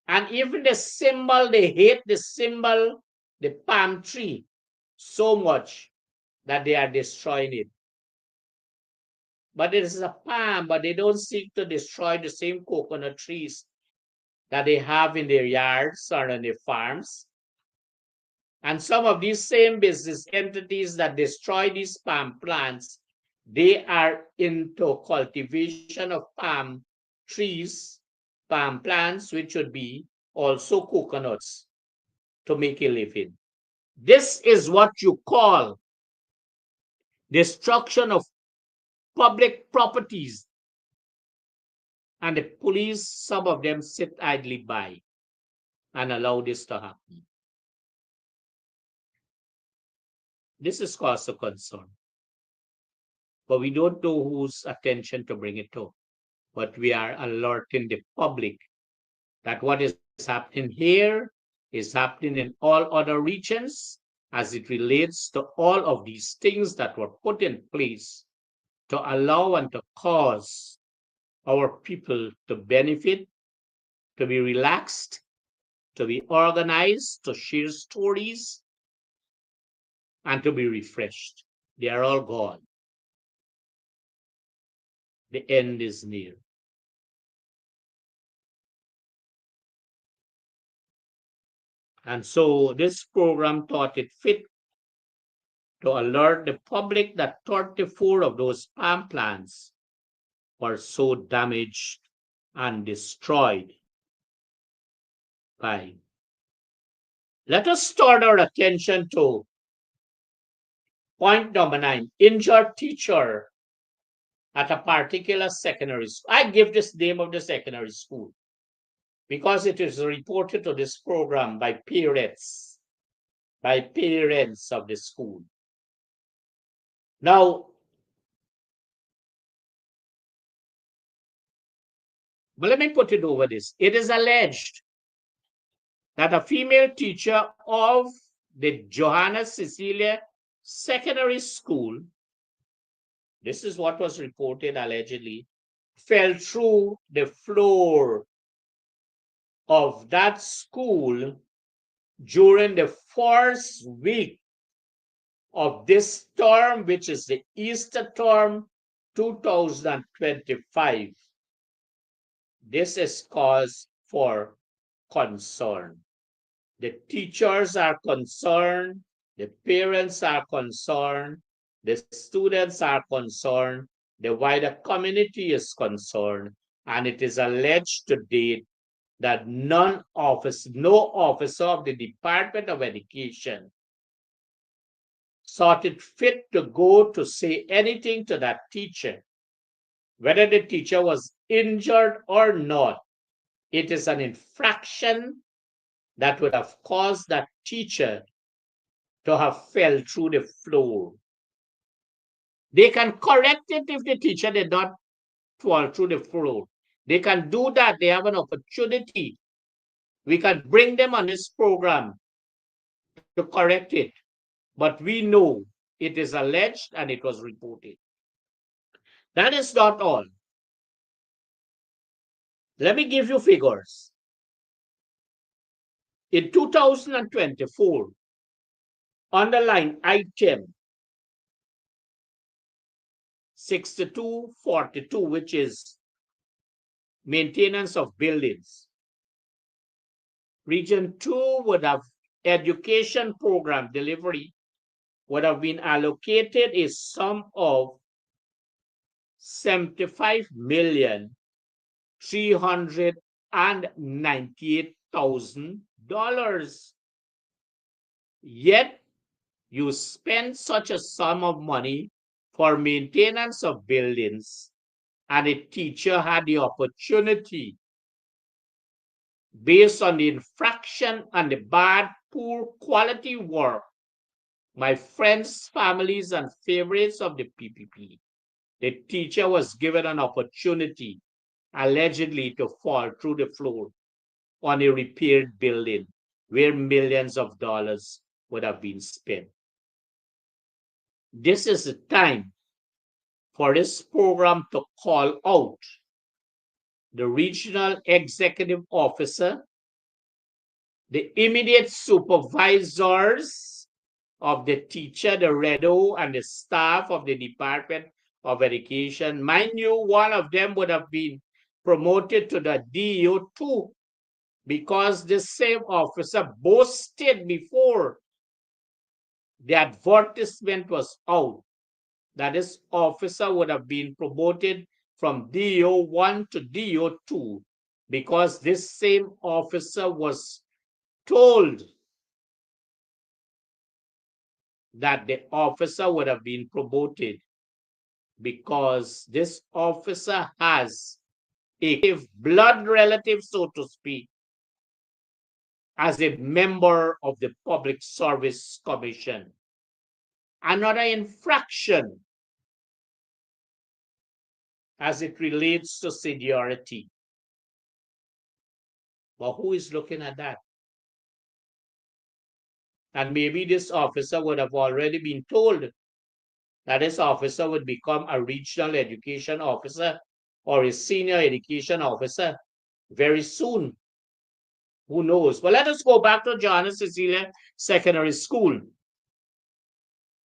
And even the symbol, they hate the symbol, the palm tree, so much that they are destroying it. But it is a palm, but they don't seek to destroy the same coconut trees that they have in their yards or on their farms. And some of these same business entities that destroy these palm plants, they are into cultivation of palm trees, palm plants, which would be also coconuts to make a living. This is what you call destruction of public properties. And the police, some of them sit idly by and allow this to happen. This is cause of concern. But we don't know whose attention to bring it to. But we are alerting the public that what is happening here is happening in all other regions as it relates to all of these things that were put in place to allow and to cause our people to benefit, to be relaxed, to be organized, to share stories, and to be refreshed. They are all gone. The end is near. And so this program thought it fit to alert the public that 34 of those palm plants were so damaged and destroyed by. Let us turn our attention to point number 9, injured teacher at a particular secondary school. I give this name of the secondary school because it is reported to this program by parents of the school. Now, but let me put it over this. It is alleged that a female teacher of the Johanna Cecilia Secondary School, this is what was reported allegedly, fell through the floor of that school during the first week of this term, which is the Easter term 2025. This is cause for concern. The teachers are concerned, the parents are concerned, the students are concerned, the wider community is concerned, and it is alleged to date that no officer of the Department of Education thought it fit to go to say anything to that teacher. Whether the teacher was injured or not, it is an infraction that would have caused that teacher to have fell through the floor. They can correct it if the teacher did not fall through the floor. They can do that. They have an opportunity. We can bring them on this program to correct it. But we know it is alleged and it was reported. That is not all. Let me give you figures. In 2024, underline item 6242, which is maintenance of buildings. Region 2 would have education program delivery would have been allocated a sum of $75,398,000. Yet you spend such a sum of money for maintenance of buildings, and a teacher had the opportunity, based on the infraction and the bad, poor quality work, my friends, families, and favorites of the PPP, the teacher was given an opportunity, allegedly, to fall through the floor on a repaired building where millions of dollars would have been spent. This is the time for this program to call out the regional executive officer, the immediate supervisors of the teacher, the REDO, and the staff of the Department of Education. Mind you, one of them would have been promoted to the DEO too, because the same officer boasted before the advertisement was out that this officer would have been promoted from DEO 1 to DEO 2 because this same officer was told that the officer would have been promoted because this officer has a blood relative, so to speak, as a member of the Public Service Commission. Another infraction as it relates to seniority. But who is looking at that? And maybe this officer would have already been told that this officer would become a regional education officer or a senior education officer very soon. Who knows? But let us go back to Johanna Cecilia Secondary School.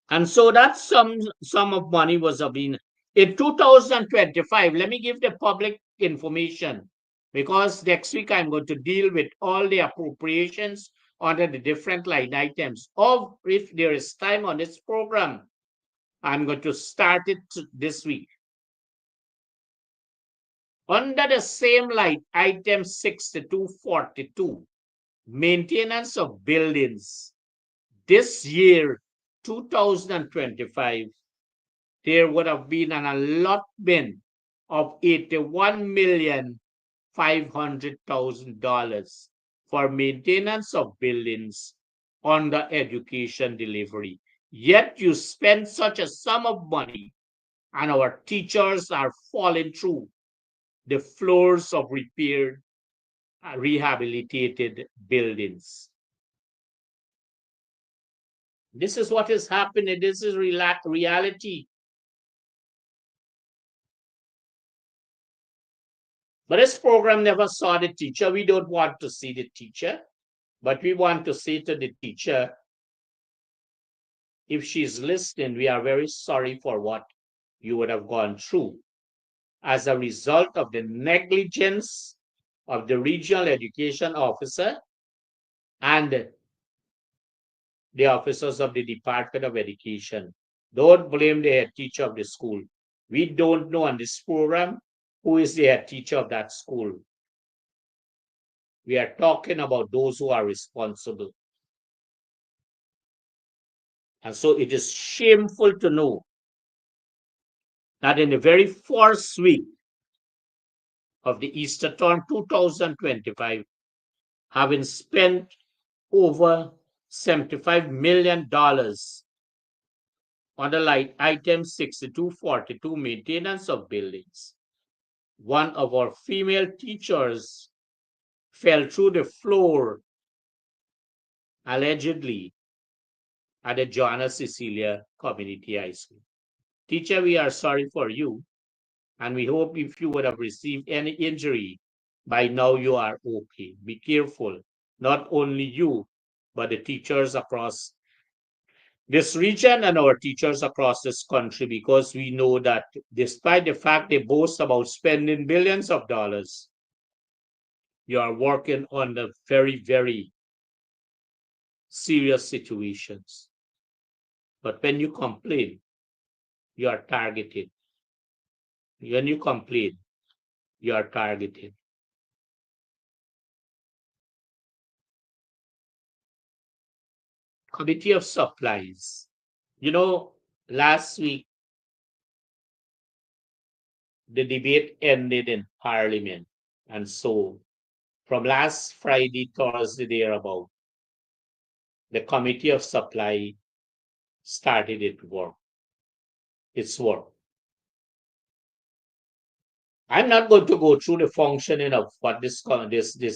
And so that sum of money was being in 2025. Let me give the public information because next week I'm going to deal with all the appropriations under the different line items. Or if there is time on this program, I'm going to start it this week. Under the same line item 6242, maintenance of buildings. This year, 2025, there would have been an allotment of $81,500,000 for maintenance of buildings under education delivery. Yet you spend such a sum of money and our teachers are falling through the floors of repaired, rehabilitated buildings. This is what is happening. This is reality. But this program never saw the teacher. We don't want to see the teacher, but we want to say to the teacher, if she's listening, we are very sorry for what you would have gone through as a result of the negligence of the regional education officer and the officers of the Department of Education. Don't blame the head teacher of the school. We don't know on this program who is the head teacher of that school. We are talking about those who are responsible. And so it is shameful to know that in the very first week of the Easter term 2025, having spent over $75 million on the line item 6242, maintenance of buildings, one of our female teachers fell through the floor, allegedly, at the Joanna Cecilia Community High School. Teacher, we are sorry for you, and we hope if you would have received any injury, by now you are okay. Be careful, not only you, but the teachers across this region and our teachers across this country, because we know that despite the fact they boast about spending billions of dollars, you are working on the very, very serious situations. But when you complain, you are targeted. When you complain, you are targeted. Committee of Supplies. You know, last week, the debate ended in Parliament. And so from last Friday, Thursday, thereabout, the Committee of Supply started its work. I'm not going to go through the functioning of what this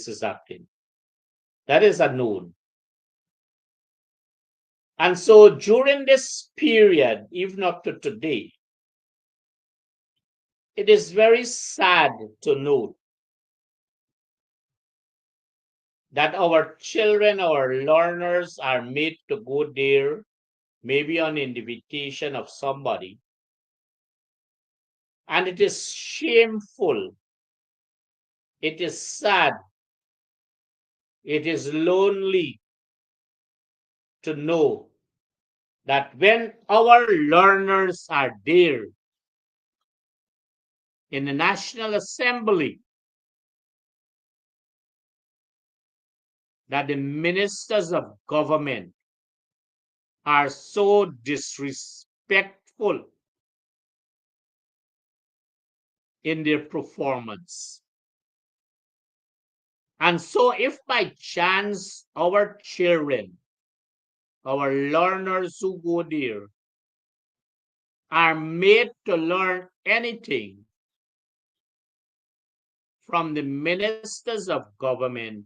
is happening. That is unknown. And so during this period, even up to today, it is very sad to note that our children, our learners are made to go there, maybe on invitation of somebody. And it is shameful. It is sad. It is lonely to know that when our learners are there in the National Assembly, that the ministers of government are so disrespectful in their performance. And so if by chance our children, our learners who go there, are made to learn anything from the ministers of government,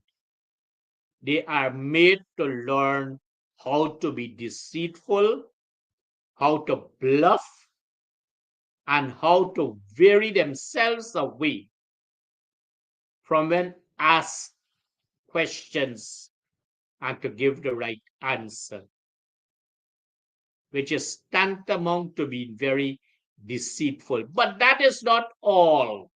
they are made to learn how to be deceitful, how to bluff, and how to vary themselves away from when asked questions and to give the right answer, which is tantamount to being very deceitful. But that is not all.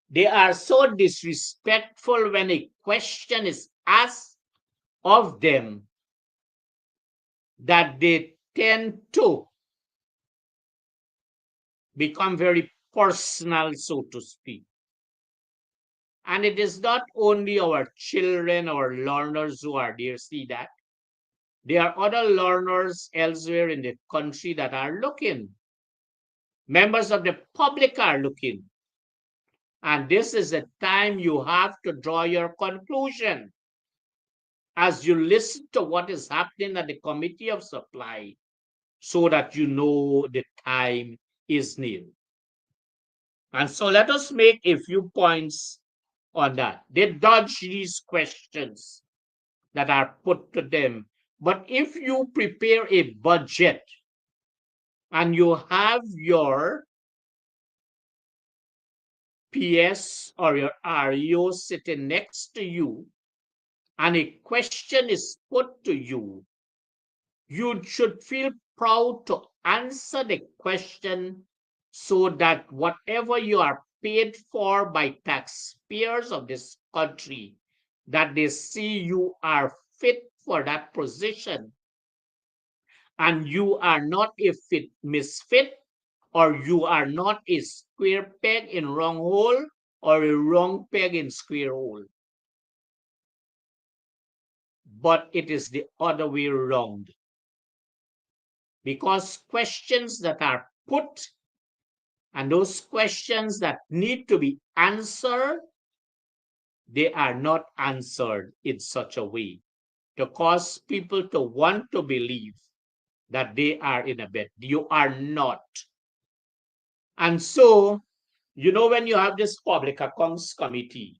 They are so disrespectful when a question is asked of them that they tend to become very personal, so to speak. And it is not only our children or learners who are there, see that. There are other learners elsewhere in the country that are looking. Members of the public are looking. And this is the time you have to draw your conclusion as you listen to what is happening at the Committee of Supply so that you know the time is near. And so let us make a few points on that. They dodge these questions that are put to them. But if you prepare a budget and you have your PS or your REO sitting next to you, and a question is put to you, you should feel proud to answer the question so that whatever you are paid for by taxpayers of this country, that they see you are fit for that position and you are not a fit misfit, or you are not a square peg in wrong hole or a wrong peg in square hole. But it is the other way around. Because questions that are put and those questions that need to be answered, they are not answered in such a way to cause people to want to believe that they are in a bed. You are not. And so, when you have this Public Accounts Committee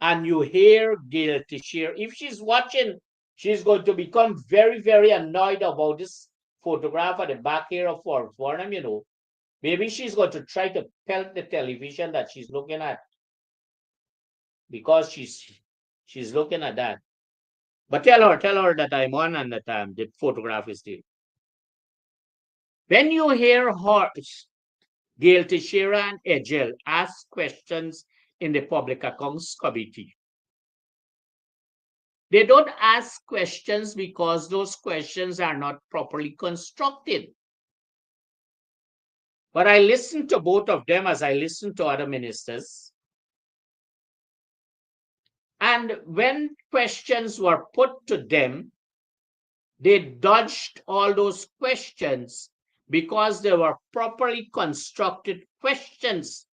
and you hear Gail Teixeira, if she's watching, she's going to become very, very annoyed about this photograph at the back here of Forum. Maybe she's going to try to pelt the television that she's looking at because she's looking at that. But tell her that I'm on and that the photograph is there. When you hear her, Gail Teixeira and Ejel ask questions in the Public Accounts Committee, they don't ask questions because those questions are not properly constructed. But I listened to both of them as I listened to other ministers. And when questions were put to them, they dodged all those questions because they were properly constructed questions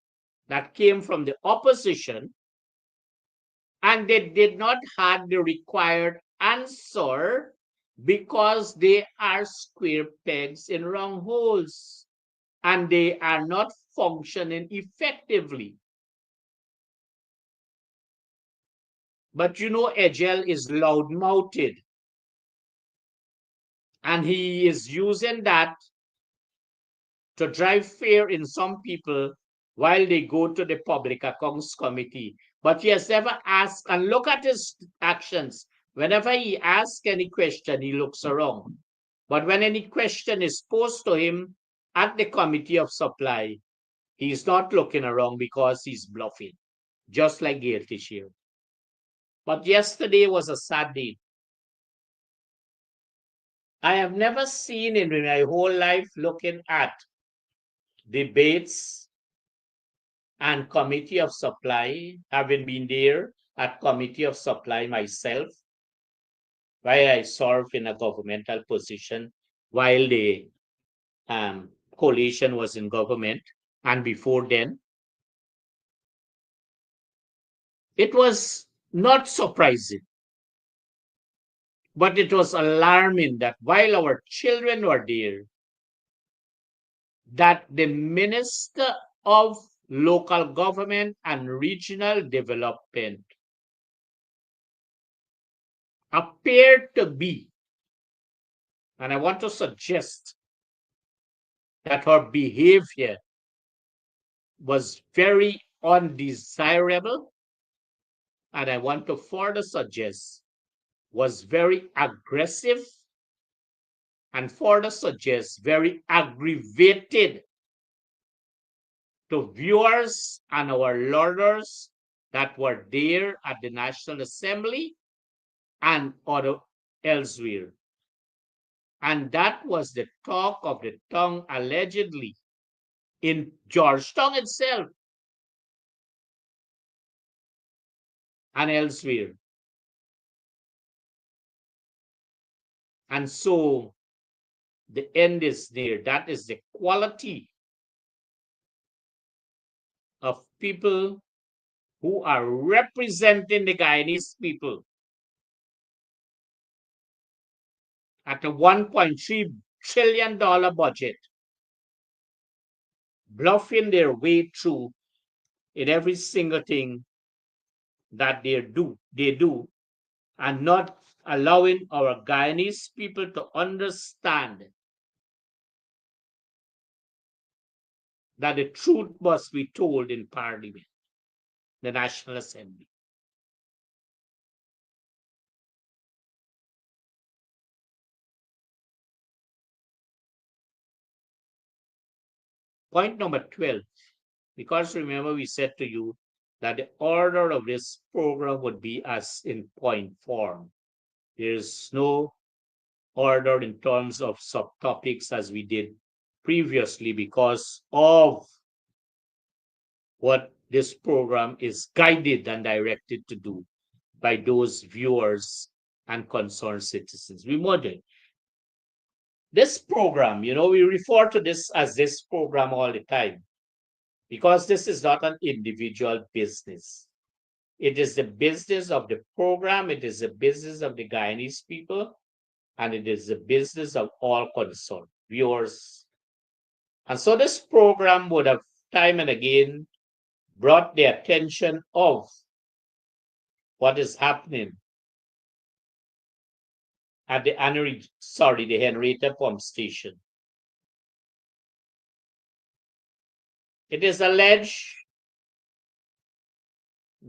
that came from the opposition, and they did not have the required answer because they are square pegs in round holes and they are not functioning effectively. But Ejel is loud-mouthed, and he is using that to drive fear in some people while they go to the Public Accounts Committee. But he has never asked, and look at his actions. Whenever he asks any question, he looks around. But when any question is posed to him at the Committee of Supply, he's not looking around because he's bluffing, just like Gail Teixeira. But yesterday was a sad day. I have never seen in my whole life looking at debates and Committee of Supply, having been there at Committee of Supply myself, while I served in a governmental position while the coalition was in government and before then. It was not surprising, but it was alarming that while our children were there, that the Minister of Local Government and Regional Development appeared to be, and I want to suggest that her behavior was very undesirable, and I want to further suggest was very aggressive, and further suggest very aggravated to viewers and our learners that were there at the National Assembly and other elsewhere. And that was the talk of the tongue allegedly in Georgetown itself and elsewhere. And so the end is near. That is the quality of people who are representing the Guyanese people at a $1.3 trillion budget, bluffing their way through in every single thing that they do, and not allowing our Guyanese people to understand that the truth must be told in Parliament, the National Assembly. Point number 12, because remember we said to you that the order of this program would be as in point form. There is no order in terms of subtopics as we did previously because of what this program is guided and directed to do by those viewers and concerned citizens. Remember, this program, we refer to this as this program all the time because this is not an individual business. It is the business of the program, it is the business of the Guyanese people, and it is the business of all concerned viewers. And so this program would have time and again brought the attention of what is happening at the Henrietta Pump Station. It is alleged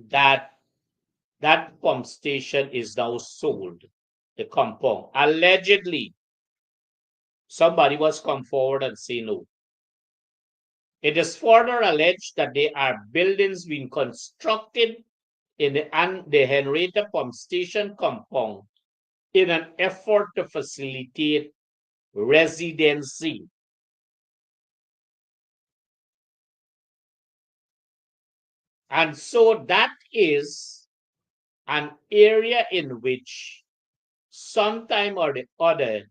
that that pump station is now sold, the compound. Allegedly, somebody was come forward and say no. It is further alleged that there are buildings being constructed in the Henrietta Pump Station compound in an effort to facilitate residency. And so that is an area in which sometime or the other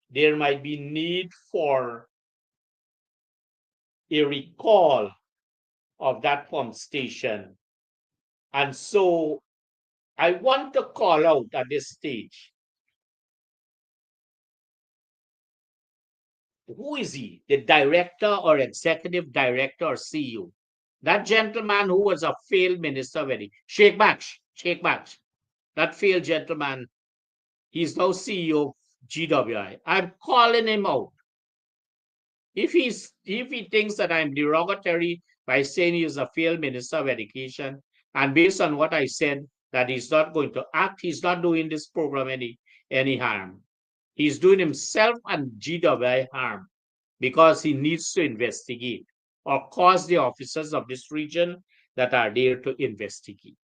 there might be need for a recall of that pump station. And so I want to call out at this stage, who is he? The director or executive director or CEO? That gentleman who was a failed minister, Sheikh Baksh, that failed gentleman, he's now CEO of GWI. I'm calling him out. If he thinks that I'm derogatory by saying he's a failed minister of education, and based on what I said that he's not going to act, he's not doing this program any harm. He's doing himself and GWI harm because he needs to investigate or cause the officers of this region that are there to investigate.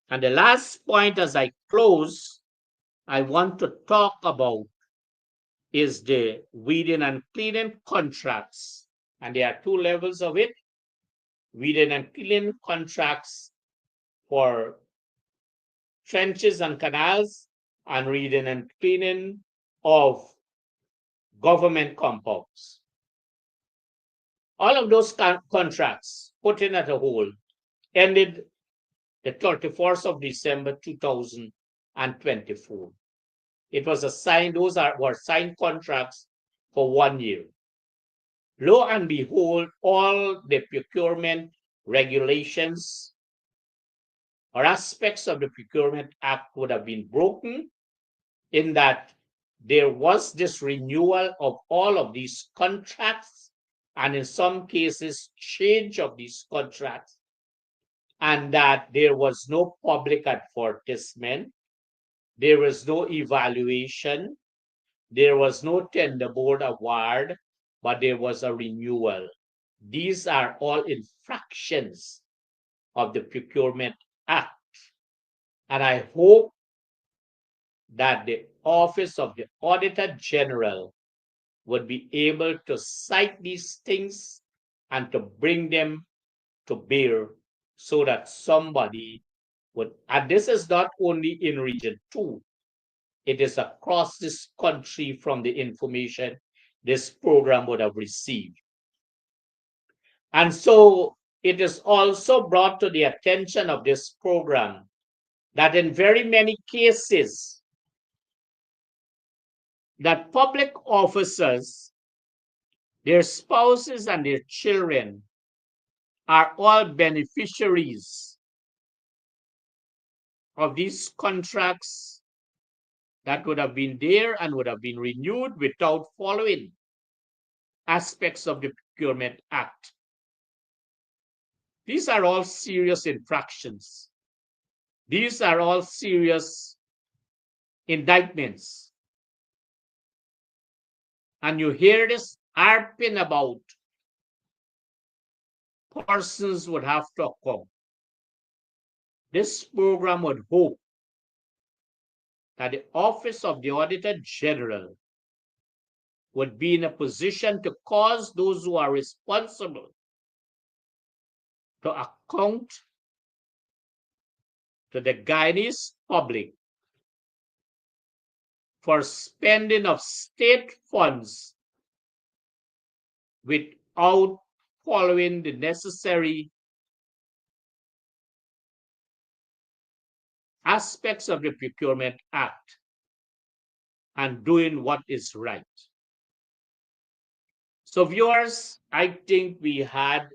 And the last point as I close, I want to talk about is the weeding and cleaning contracts. And there are two levels of it. Weeding and cleaning contracts for trenches and canals, and weeding and cleaning of government compounds. All of those contracts, put in as a whole, ended the 31st of December 2024. It was assigned, were signed contracts for 1 year. Lo and behold, all the procurement regulations or aspects of the Procurement Act would have been broken in that there was this renewal of all of these contracts, and in some cases, change of these contracts, and that there was no public advertisement, there was no evaluation, there was no tender board award, but there was a renewal. These are all infractions of the Procurement Act. And I hope that the Office of the Auditor General would be able to cite these things and to bring them to bear so that somebody would, and this is not only in Region 2, it is across this country from the information this program would have received. And so it is also brought to the attention of this program that in very many cases that public officers, their spouses and their children are all beneficiaries of these contracts that would have been there and would have been renewed without following aspects of the Procurement Act. These are all serious infractions. These are all serious indictments. And you hear this harping about persons would have to come. This program would hope that the Office of the Auditor General would be in a position to cause those who are responsible to account to the Guyanese public for spending of state funds without following the necessary aspects of the Procurement Act and doing what is right. So viewers, I think we had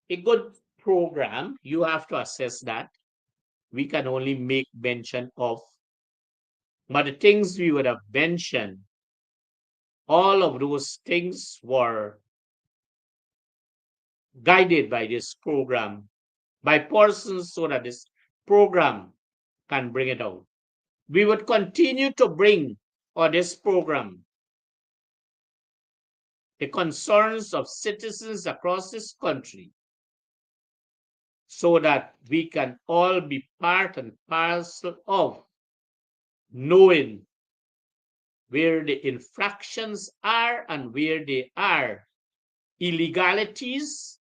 a good program. You have to assess that. We can only make mention of, but the things we would have mentioned, all of those things were guided by this program, by persons so that this program can bring it out. We would continue to bring on this program the concerns of citizens across this country so that we can all be part and parcel of knowing where the infractions are and where they are illegalities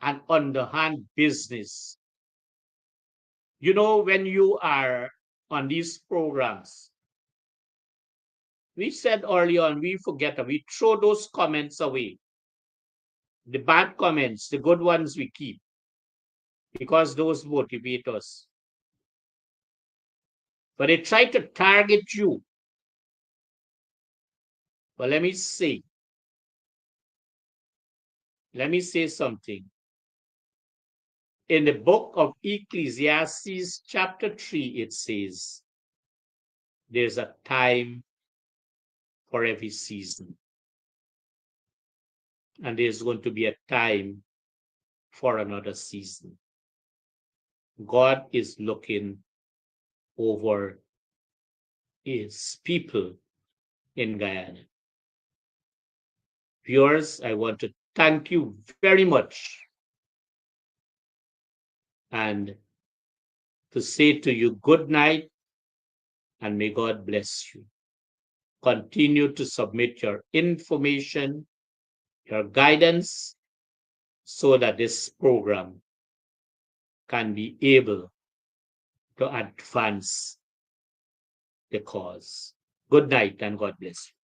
and underhand business. You know, when you are on these programs, we said early on, we forget that we throw those comments away. The bad comments, the good ones we keep because those motivate us. But they try to target you. But let me say something. In the book of Ecclesiastes, chapter 3, it says, there's a time for every season. And there's going to be a time for another season. God is looking over his people in Guyana. Viewers, I want to thank you very much and to say to you good night and may God bless you. Continue to submit your information, your guidance, so that this program can be able to advance the cause. Good night and God bless you.